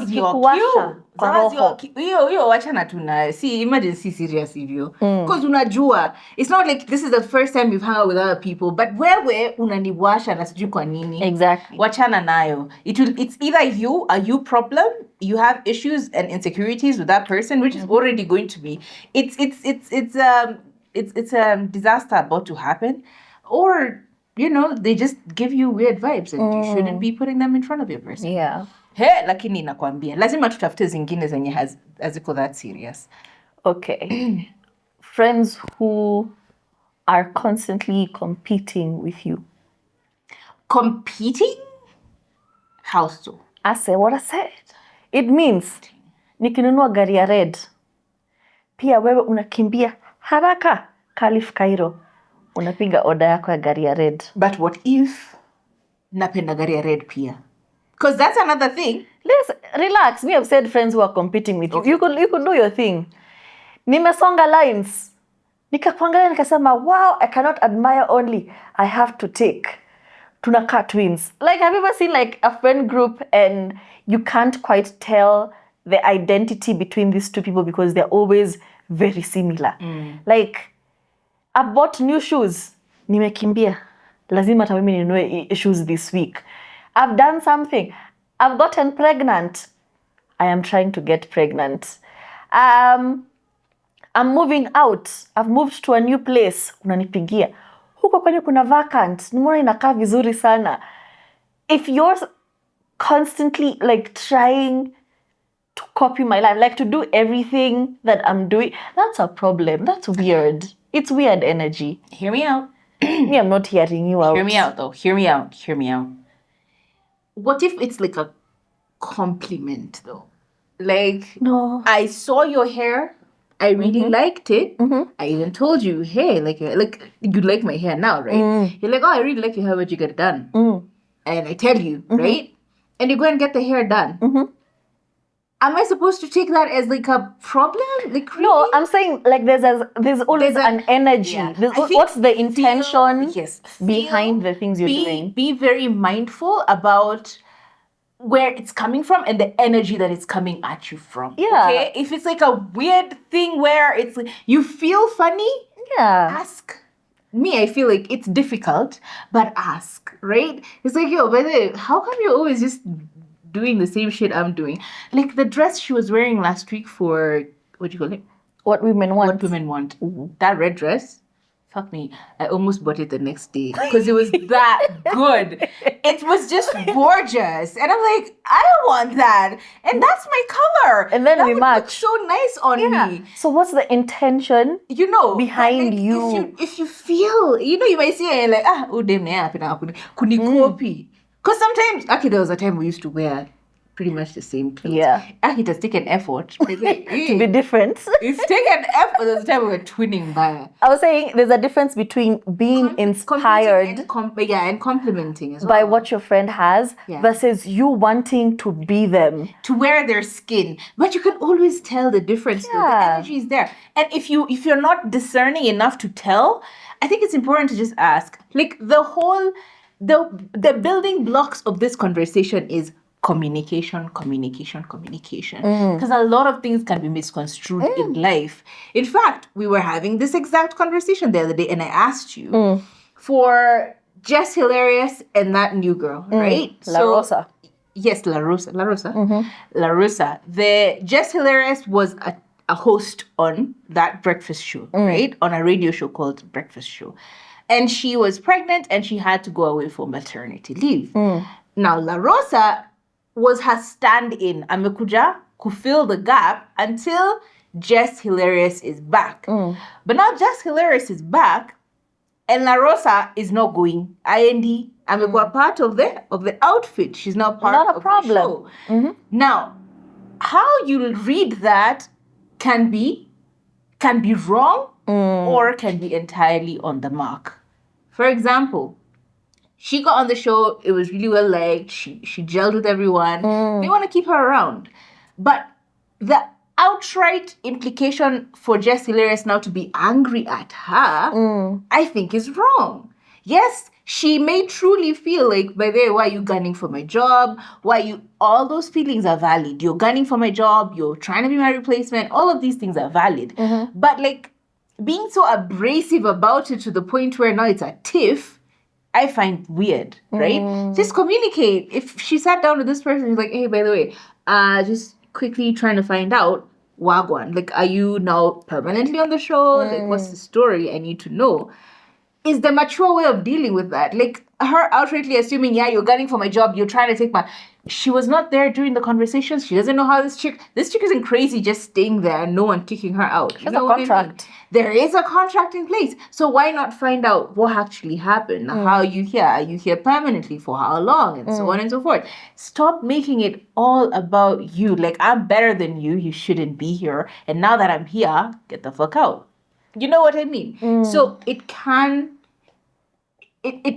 your cue. That's your cue. Hiyo wachana tuna. See, imagine serious hivyo. Because unajua, it's not like this is the first time you've hung out with other people, but wewe unaniwasha na sijui kwa nini. Exactly. Wachana nayo. It's either a you problem, you have issues and insecurities with that person, which is already going to be. It's a disaster about to happen, or you know, they just give you weird vibes and you shouldn't be putting them in front of your person. Yeah. Lakini nakwambia lazima tutafute zingine zenye haziko that serious. Okay. Friends who are constantly competing with you. Competing? How so? I said what I said. It means nikinunua gari ya red, pia wewe unakimbia haraka Calif Cairo, unapiga order yako ya gari ya red. But what if napenda gari ya red pia? Because that's another thing. Let's relax. Me have said friends who are competing with you. You could do your thing. Nimesonga lines. Nikakuangalia nikasema, wow, I cannot admire only. I have to take. Tunakaa twins. Like, have you ever seen like a friend group and you can't quite tell the identity between these two people because they're always very similar. Like, I bought new shoes. Nimekimbia. Lazima hata mimi ninunue shoes this week. I've done something. I've gotten pregnant. I am trying to get pregnant. I'm moving out. I've moved to a new place. Unanipigia. Huko kwani kuna vacant. Nimeona inakaa vizuri sana. If you're constantly like trying to copy my life, like to do everything that I'm doing, that's a problem. That's weird. It's weird energy. Hear me out. Me, I'm not hearing you out. Hear me out though. Hear me out. What if it's like a compliment though? Like, no, I saw your hair. I really liked it. I even told you, hey, like you like my hair now, right? You're like, oh, I really like your hair. Where'd you get it done? And I tell you, right? And you go and get the hair done. Am I supposed to take that as like a problem? Like, really? No, I'm saying like there's always an energy. Yeah. What's the intention behind feel, the things you're doing? Be very mindful about where it's coming from and the energy that it's coming at you from. Yeah. Okay? If it's like a weird thing where it's like you feel funny, ask. Me, I feel like it's difficult, but ask, right? It's like, yo, by the way, how come you're always just doing the same shit I'm doing? Like the dress she was wearing last week for, what do you call it? What Women Want. What Women Want. That red dress, fuck me, I almost bought it the next day because it was that good. It was just gorgeous. And I'm like, I want that. And that's my color. And then that we would match. Look so nice on me. So what's the intention? You know, behind like, you. If you feel, you know, you might see it like, oh, damn, kunikopi. Because sometimes, actually, there was a time we used to wear pretty much the same truth. Yeah. It has taken effort. To be different. It's taken effort. There's a time we were twinning by. I was saying there's a difference between being inspired and complimenting as well. by what your friend has versus you wanting to be them. To wear their skin. But you can always tell the difference. Though. The energy is there. And if you're not discerning enough to tell, I think it's important to just ask. Like the building blocks of this conversation is communication. Because a lot of things can be misconstrued in life. In fact, we were having this exact conversation the other day, and I asked you for Jess Hilarious and that new girl, right? La Rosa. Yes, La Rosa. La Rosa. The Jess Hilarious was a host on that breakfast show, right? On a radio show called Breakfast Show. And she was pregnant and she had to go away for maternity leave. Now, La Rosa was her stand-in, amekuja, to fill the gap until Jess Hilarious is back. But now Jess Hilarious is back and La Rosa is not going. IND, amekuwa part of the outfit. She's not part not a of problem. the show. Now, how you read that can be wrong or can be entirely on the mark. For example, she got on the show. It was really well liked. She gelled with everyone. They want to keep her around. But the outright implication for Jess Hilarious now to be angry at her, I think is wrong. Yes, she may truly feel like, by the way, why are you gunning for my job? All those feelings are valid. You're gunning for my job. You're trying to be my replacement. All of these things are valid. But like being so abrasive about it to the point where now it's a tiff, I find weird, right? Just communicate. If she sat down with this person, she's like, hey, by the way, just quickly trying to find out, wagwan, like, are you now permanently on the show? Like, what's the story? I need to know. Is the mature way of dealing with that. Like, her outrightly assuming, you're gunning for my job, you're trying to take my... She was not there during the conversations. She doesn't know how this chick isn't crazy just staying there and no one kicking her out. There's a contract. There is a contract in place. So why not find out what actually happened? How are you here? Are you here permanently? For how long? And so on and so forth. Stop making it all about you. Like, I'm better than you. You shouldn't be here. And now that I'm here, get the fuck out. You know what I mean? So it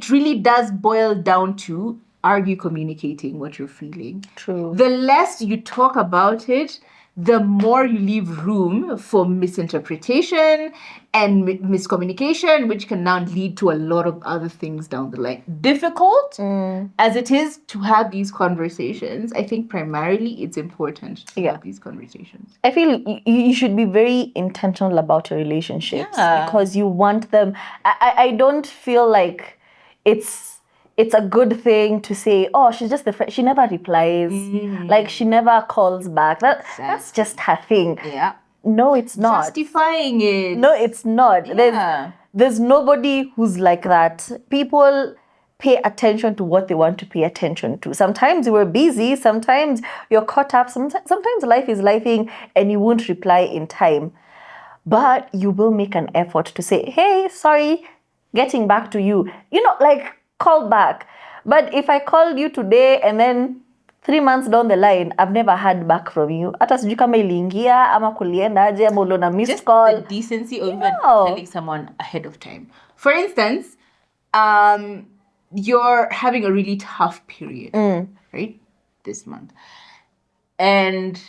really does boil down to, are you communicating what you're feeling? True. The less you talk about it, the more you leave room for misinterpretation and miscommunication, which can now lead to a lot of other things down the line. Difficult as it is to have these conversations, I think primarily it's important to have these conversations. I feel you should be very intentional about your relationships because you want them. I don't feel like it's a good thing to say, oh, she's just the friend. She never replies. Like, she never calls back. That's just her thing. Yeah. No, it's not. Justifying it. No, it's not. Yeah. There's nobody who's like that. People pay attention to what they want to pay attention to. Sometimes you were busy. Sometimes you're caught up. Sometimes life is lifing and you won't reply in time. But you will make an effort to say, hey, sorry, getting back to you. Like, call back. But if I called you today and then 3 months down the line, I've never heard back from you. Hata sijui kama iliingia ama kulienda aje ama uliona missed call. The decency of even telling someone ahead of time. For instance, you're having a really tough period, right? This month. And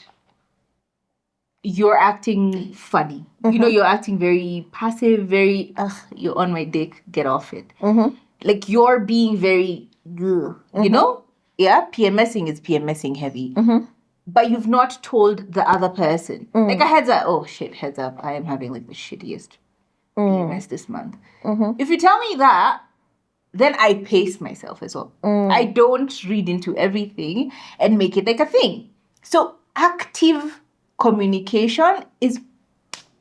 you're acting funny. You're acting very passive, very, you're on my dick, get off it. Like, you're being very, you know? Yeah, PMSing is PMSing heavy. But you've not told the other person. Like a heads up. Oh, shit, heads up. I am having, like, the shittiest PMS this month. If you tell me that, then I pace myself as well. I don't read into everything and make it like a thing. So active communication is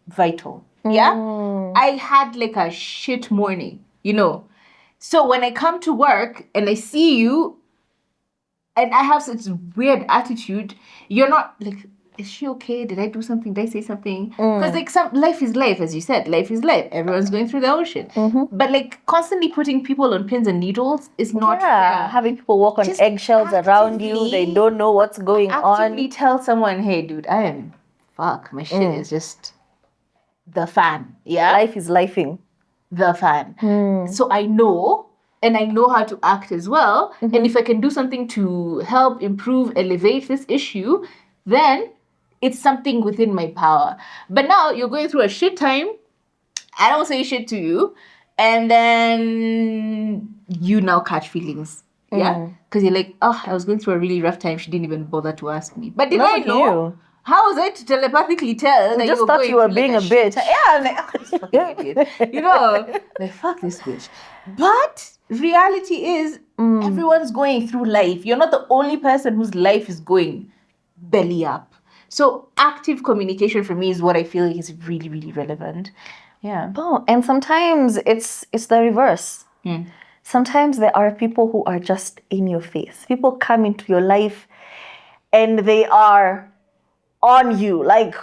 vital. Yeah? I had, like, a shit morning, So when I come to work and I see you and I have such weird attitude, you're not like, is she okay? Did I do something? Did I say something? Because like life is life, as you said. Life is life. Everyone's going through their own shit. But like constantly putting people on pins and needles is not fair. Having people walk on Just eggshells around you, they actively- don't know what's going Actively on. tell someone, hey, dude, my shit is just the fan. Yeah, Life is lifing. the fan. So I know. And I know how to act as well. And if I can do something to help improve, elevate this issue, then it's something within my power. But now you're going through a shit time. I don't say shit to you. And then you now catch feelings. Yeah? Because you're like, oh, I was going through a really rough time. She didn't even bother to ask me. But did I Not know? you. How was I to telepathically tell that just you were thought going you were through, being like, a shit bitch. time? Yeah, I'm like, oh, this fucking idiot. You know? Like, fuck this bitch. But reality is, everyone's going through life. You're not the only person whose life is going belly up. So active communication for me is what I feel like is really, really relevant. Yeah. Oh, and sometimes it's the reverse. Sometimes there are people who are just in your face. People come into your life and they are on you, like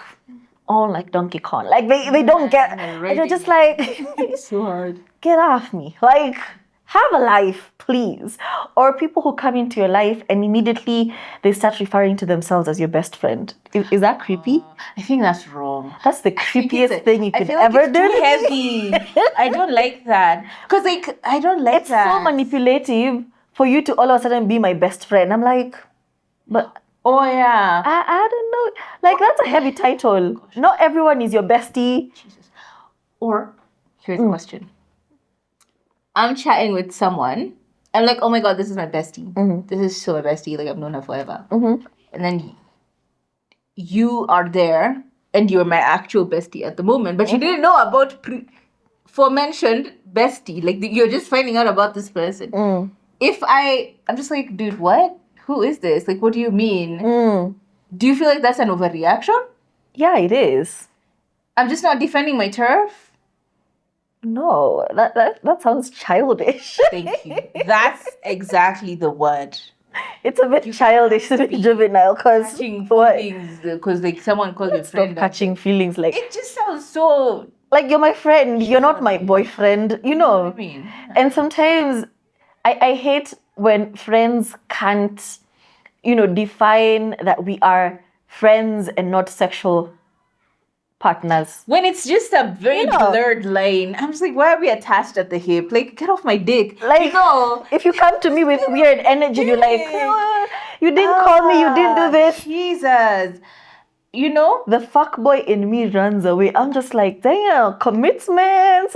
Donkey Kong. Like they don't get, and they're just like, It's so hard. get off me. Like, have a life, please. Or people who come into your life and immediately they start referring to themselves as your best friend. Is that creepy? I think that's wrong. That's the creepiest thing you could ever do. Too heavy. I don't like that. Because like I don't like It's that. so manipulative for you to all of a sudden be my best friend. I'm like, but Oh yeah. I don't know. Like, that's a heavy title. Not everyone is your bestie. Jesus. Or here's a question. I'm chatting with someone. I'm like, oh my god, this is my bestie. This is so my bestie. Like I've known her forever. And then you are there, and you're my actual bestie at the moment, but you didn't know about aforementioned bestie. Like you're just finding out about this person. If I'm just like, dude, what? Who is this? Like, what do you mean? Do you feel like that's an overreaction? Yeah, it is. I'm just not defending my turf. No, that sounds childish. Thank you. That's exactly the word. It's a bit childish, a bit juvenile, because Catching feelings, because like someone called your friend. catching feelings, like It just sounds so. you're my friend, you're not my boyfriend, you know. What I mean? And sometimes I hate when friends can't, define that we are friends and not sexual partners. When it's just a very blurred line, I'm just like, why are we attached at the hip? Like, get off my dick. Like, if you come to me with weird energy, you're like, you didn't call me, you didn't do this. Jesus. You know? The fuckboy in me runs away. I'm just like, damn, commitments.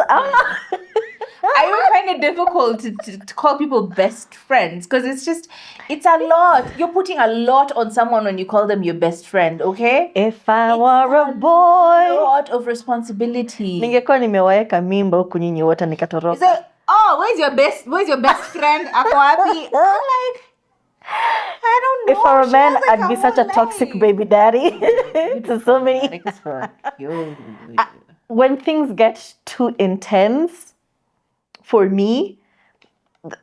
I would find it difficult to call people best friends because it's a lot. You're putting a lot on someone when you call them your best friend, okay? If I were a boy. A lot of responsibility. Ningekuwa nimewaweka mimba huku nyinyi wote nikatoroka. It's like, oh, where's your best friend? Ako wapi? I'm like, I don't know. If I were a man, She has, like, I'd be a such a whole toxic life. baby daddy. To so many. When things get too intense, for me,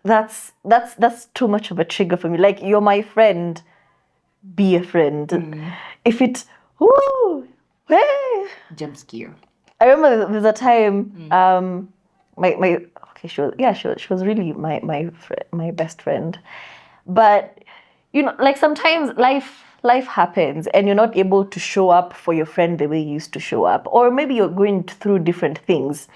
that's too much of a trigger for me. Like, you're my friend, be a friend. If it, Jump scare. I remember there's a time, she was really my best friend, but like sometimes life happens and you're not able to show up for your friend the way you used to show up, or maybe you're going through different things.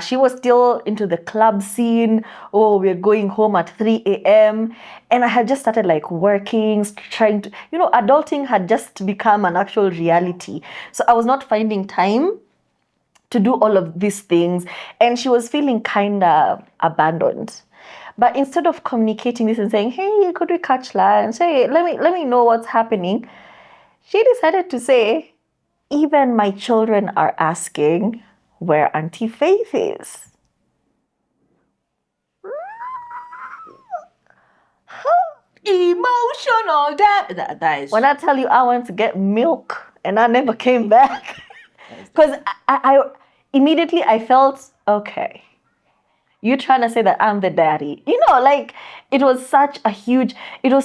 She was still into the club scene. Oh, we're going home at 3 a.m. And I had just started like working, trying to, adulting had just become an actual reality. So I was not finding time to do all of these things. And she was feeling kind of abandoned. But instead of communicating this and saying, hey, could we catch lunch? Hey, let me know what's happening. She decided to say, even my children are asking where Auntie Faith is. Emotional that is. When I tell you I went to get milk and I never came back. Because I immediately I felt, okay, you're trying to say that I'm the daddy. Like, it was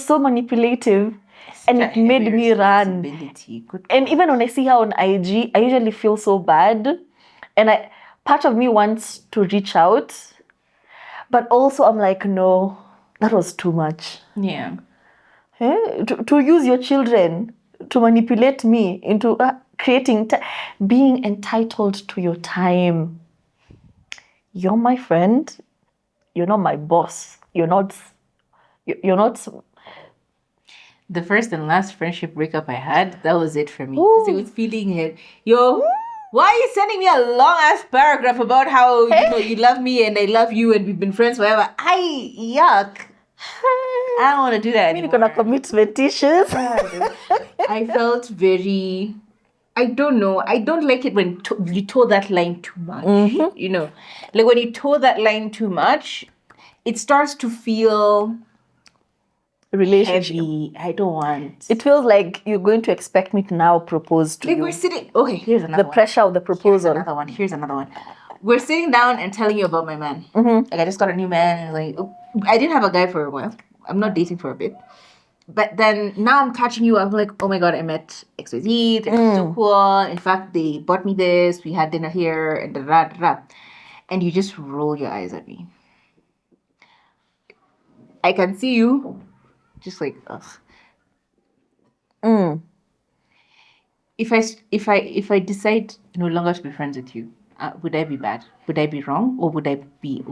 so manipulative. And it made me run. Good And even when I see her on IG, I usually feel so bad. And part of me wants to reach out. But also I'm like, no, that was too much. Yeah. To use your children to manipulate me into being entitled to your time. You're my friend. You're not my boss. You're not. The first and last friendship breakup I had, that was it for me. Because it was feeling it. Yo, why are you sending me a long ass paragraph about how you love me and I love you and we've been friends forever? Yuck. I don't want to do that anymore. You're gonna commitment issues. I felt very. I don't know. I don't like it when you toe that line too much. Mm-hmm. Like when you toe that line too much, it starts to feel relationship. Heavy. I don't want. It feels like you're going to expect me to now propose to you. Like we're sitting. Okay, here's another one. The pressure of the proposal. Here's another one. We're sitting down and telling you about my man. Mm-hmm. Like I just got a new man. And I didn't have a guy for a while. I'm not dating for a bit. But then now I'm catching you. I'm like, oh my god, I met XYZ. They're so cool. In fact, they bought me this. We had dinner here and da da da. And you just roll your eyes at me. I can see you. Just like, ugh. If I decide no longer to be friends with you, would I be bad? Would I be wrong, or would I be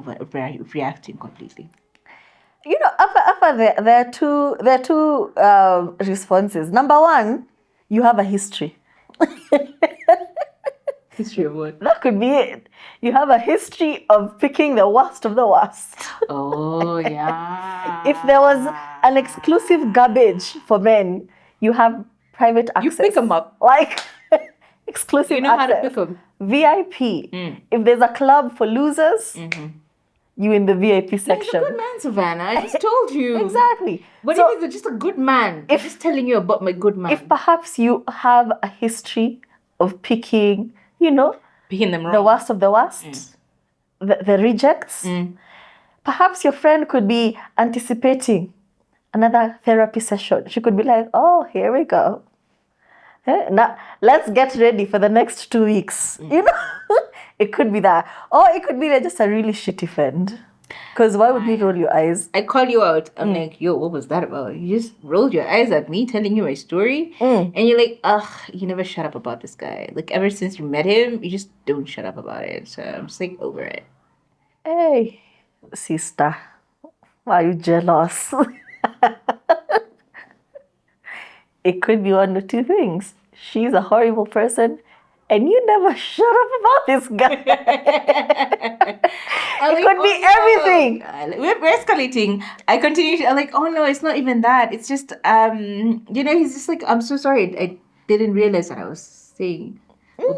reacting completely? After there are two responses. Number one, you have a history. History of what? That could be it. You have a history of picking the worst of the worst. Oh, yeah. If there was an exclusive garbage for men, you have private access. You pick them up. Like, exclusive access. You know how to pick them. VIP. If there's a club for losers, you in the VIP section. He's a good man, Savannah. I just told you. Exactly. What if he's just a good man? I'm just telling you about my good man. If perhaps you have a history of picking, picking them wrong. The worst of the worst, the rejects, perhaps your friend could be anticipating another therapy session. She could be like, oh, here we go. Now, let's get ready for the next 2 weeks. It could be that. Or it could be that just a really shitty friend. Because why would you roll your eyes? I call you out. I'm like, yo, what was that about? You just rolled your eyes at me telling you my story. And you're like, ugh, you never shut up about this guy. Like, ever since you met him, you just don't shut up about it. So I'm just like, over it. Hey, sister, why are you jealous? It could be one of two things. She's a horrible person, and you never shut up about this guy. It could be everything. We're escalating. I continue. I'm like, oh no, it's not even that. It's just, he's just like, I'm so sorry. I didn't realize that I was saying,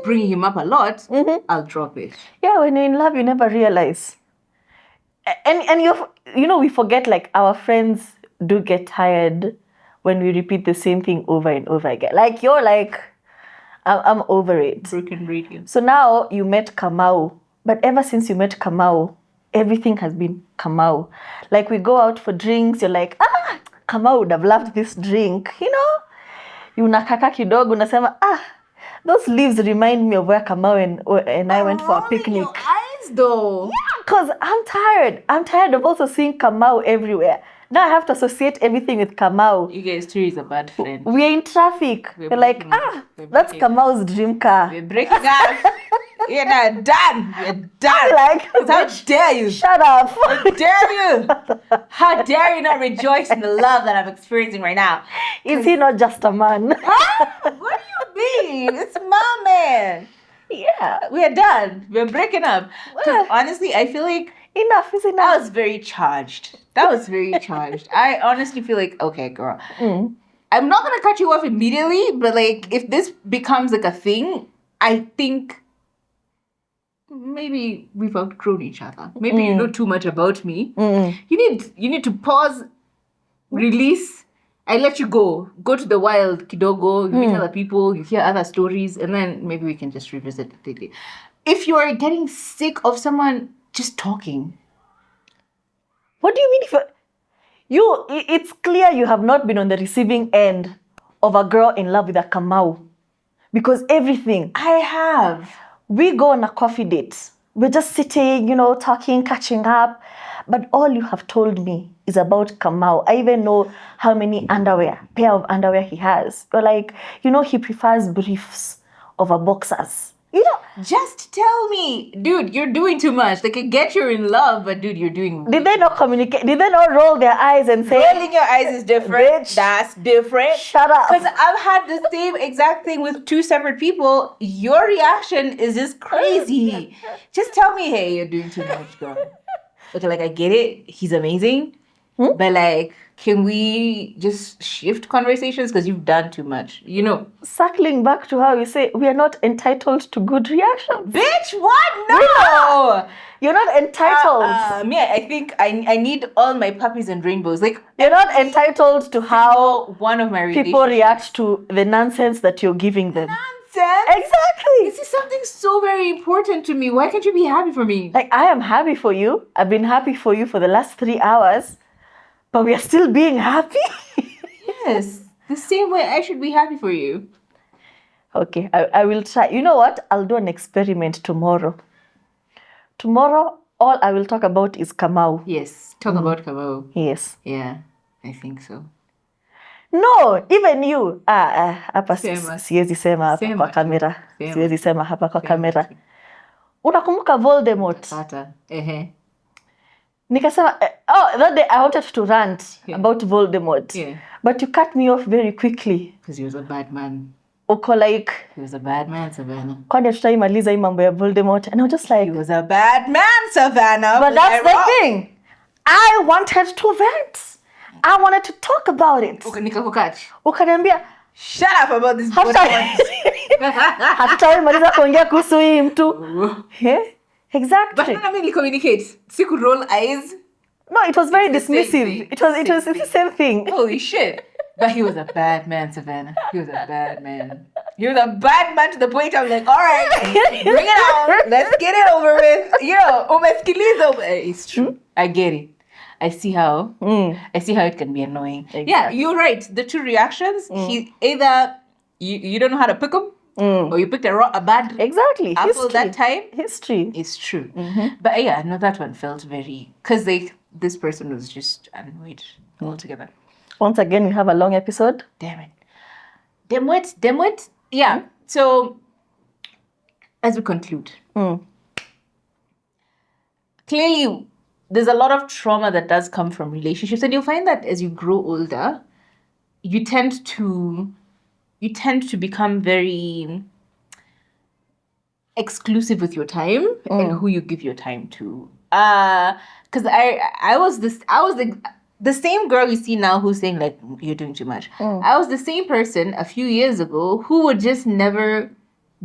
bringing him up a lot. I'll drop it. Yeah, when you're in love, you never realize. And we forget, like, our friends do get tired when we repeat the same thing over and over again. Like, you're like, I'm over it. Broken radio. So now you met Kamau. But ever since you met Kamau, everything has been Kamau. Like, we go out for drinks, you're like, Kamau would have loved this drink. You unakaka kidogo, unasema, those leaves remind me of where Kamau and I went for a picnic. Your eyes, though. Yeah, because I'm tired. I'm tired of also seeing Kamau everywhere. Now I have to associate everything with Kamau. You guys, too, is a bad friend. We're in traffic. We're like, that's Kamau's dream car. We're breaking up. You're not done. You're done. Like, how dare you? Shut up. How dare you? How dare you not rejoice in the love that I'm experiencing right now? Is he not just a man? What do you mean? It's my man. Yeah. We're done. We're breaking up. Because honestly, I feel like enough is enough. That was very charged. I honestly feel like, okay, girl. I'm not going to cut you off immediately, but like, if this becomes like a thing, I think maybe we've outgrown each other. Maybe you know too much about me. You need to pause, release. I let you go. Go to the wild, kidogo. You meet other people. You hear other stories, and then maybe we can just revisit it later. If you are getting sick of someone just talking, what do you mean? It's clear you have not been on the receiving end of a girl in love with a Kamau. Because everything. I have. We go on a coffee date. We're just sitting, talking, catching up. But all you have told me is about Kamau. I even know how many pair of underwear he has. Or like, he prefers briefs over boxers. Just tell me, dude, you're doing too much. Like, I get you're in love, but dude, you're doing. Did they not communicate? Did they not roll their eyes and say, rolling your eyes is different? Bitch, that's different. Shut up. Because I've had the same exact thing with two separate people. Your reaction is just crazy. Just tell me, hey, you're doing too much, girl. Okay, like, I get it. He's amazing. But like, can we just shift conversations? Because you've done too much, Circling back to how you say, we are not entitled to good reactions. Bitch, what? No! You're not entitled. Me, I think I need all my puppies and rainbows. Like, you're not entitled to how one of my people react to the nonsense that you're giving them. Nonsense? Exactly. This is something so very important to me. Why can't you be happy for me? Like, I am happy for you. I've been happy for you for the last 3 hours. But we are still being happy? Yes. The same way I should be happy for you. Okay, I will try. You know what? I'll do an experiment tomorrow. Tomorrow, all I will talk about is Kamau. Yes. Talk about Kamau. Yes. Yeah, I think so. No, even you. Hapa siwezi sema hapa kwa kamera. Siwezi sema hapa kwa kamera. Unakumbuka Voldemort? Tata. Nikasema, that day I wanted to rant about Voldemort. Yeah. But you cut me off very quickly. Because he was a bad man. Uko like, he was a bad man, Savannah. Kwani tutaimaliza hii mambo ya Voldemort? And I was just like, he was a bad man, Savannah. But that's the thing. I wanted to vent. I wanted to talk about it. Ukaniambia, shut up about this Voldemort. Hatutaimaliza kuongea kuhusu hii mtu. Exactly. But let me communicate. See, could roll eyes. No, it was very dismissive. It was the same thing. Holy shit. But he was a bad man, Savannah. He was a bad man. He was a bad man to the point I'm like, all right, bring it on. Let's get it over with. It's true. I get it. I see how it can be annoying. Exactly. Yeah, you're right. The two reactions, he either you don't know how to pick them, or you picked a bad apple history. That time. History. It's true. Mm-hmm. But yeah, no, that one felt very... Because this person was just annoyed altogether. Once again, we have a long episode. Damn it. Dimwit. Yeah. Mm-hmm. So, as we conclude, clearly, there's a lot of trauma that does come from relationships. And you'll find that as you grow older, you tend to become very exclusive with your time and who you give your time to. Because I was the same girl you see now who's saying like you're doing too much. I was the same person a few years ago who would just never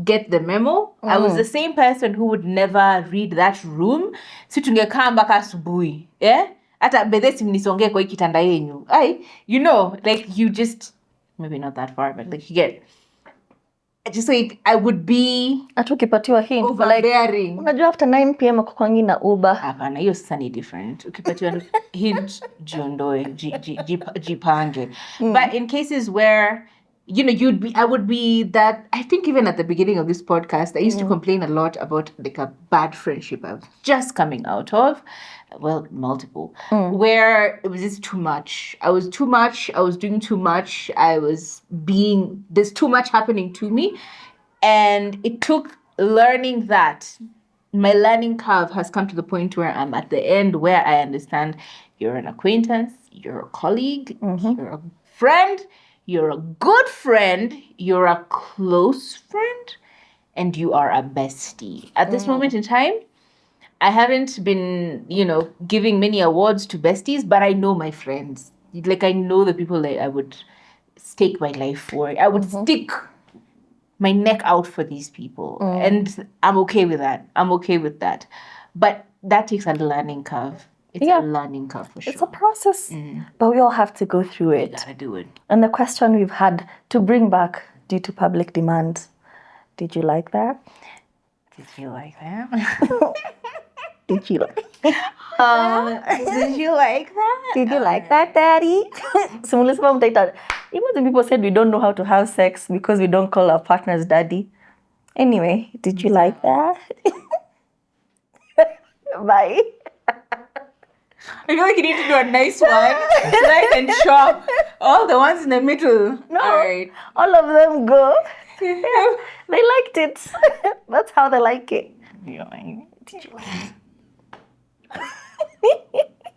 get the memo. I was the same person who would never read that room. Si tungekaa mpaka asubuhi. Hata bedhesi mnisongee kwa hii kitanda yenyu. Like you just maybe not that far, but like you get. Just like I would be ukipatiwa hint overbearing. Unajua after 9 p.m. kukwangi na Uber. Hapana, hiyo sasa ni different. Ukipatiwa hint jiondoe, jipange. But in cases where I would be that. I think even at the beginning of this podcast, I used to complain a lot about like a bad friendship I was just coming out of. Well, multiple. Where it was just too much. I was too much. I was doing too much. There's too much happening to me. And it took learning that. My learning curve has come to the point where I'm at the end where I understand you're an acquaintance, you're a colleague, you're a friend, you're a good friend, you're a close friend, and you are a bestie. At this moment in time, I haven't been, giving many awards to besties, but I know my friends. Like, I know the people that I would stake my life for. I would stick my neck out for these people. And I'm okay with that. But that takes a learning curve. It's a learning curve for sure. It's a process, but we all have to go through it. We gotta do it. And the question we've had to bring back due to public demand, did you like that? Did you like that? Did you like Did you like that? Did you like that, Daddy? Simulisema mtaita. Even people said we don't know how to have sex because we don't call our partners daddy. Anyway, did you like that? Bye. I feel like you need to do a nice one. Light and sharp. All the ones in the middle. No, All right. all of them go. Yeah, they liked it. That's how they like it. Did you like it?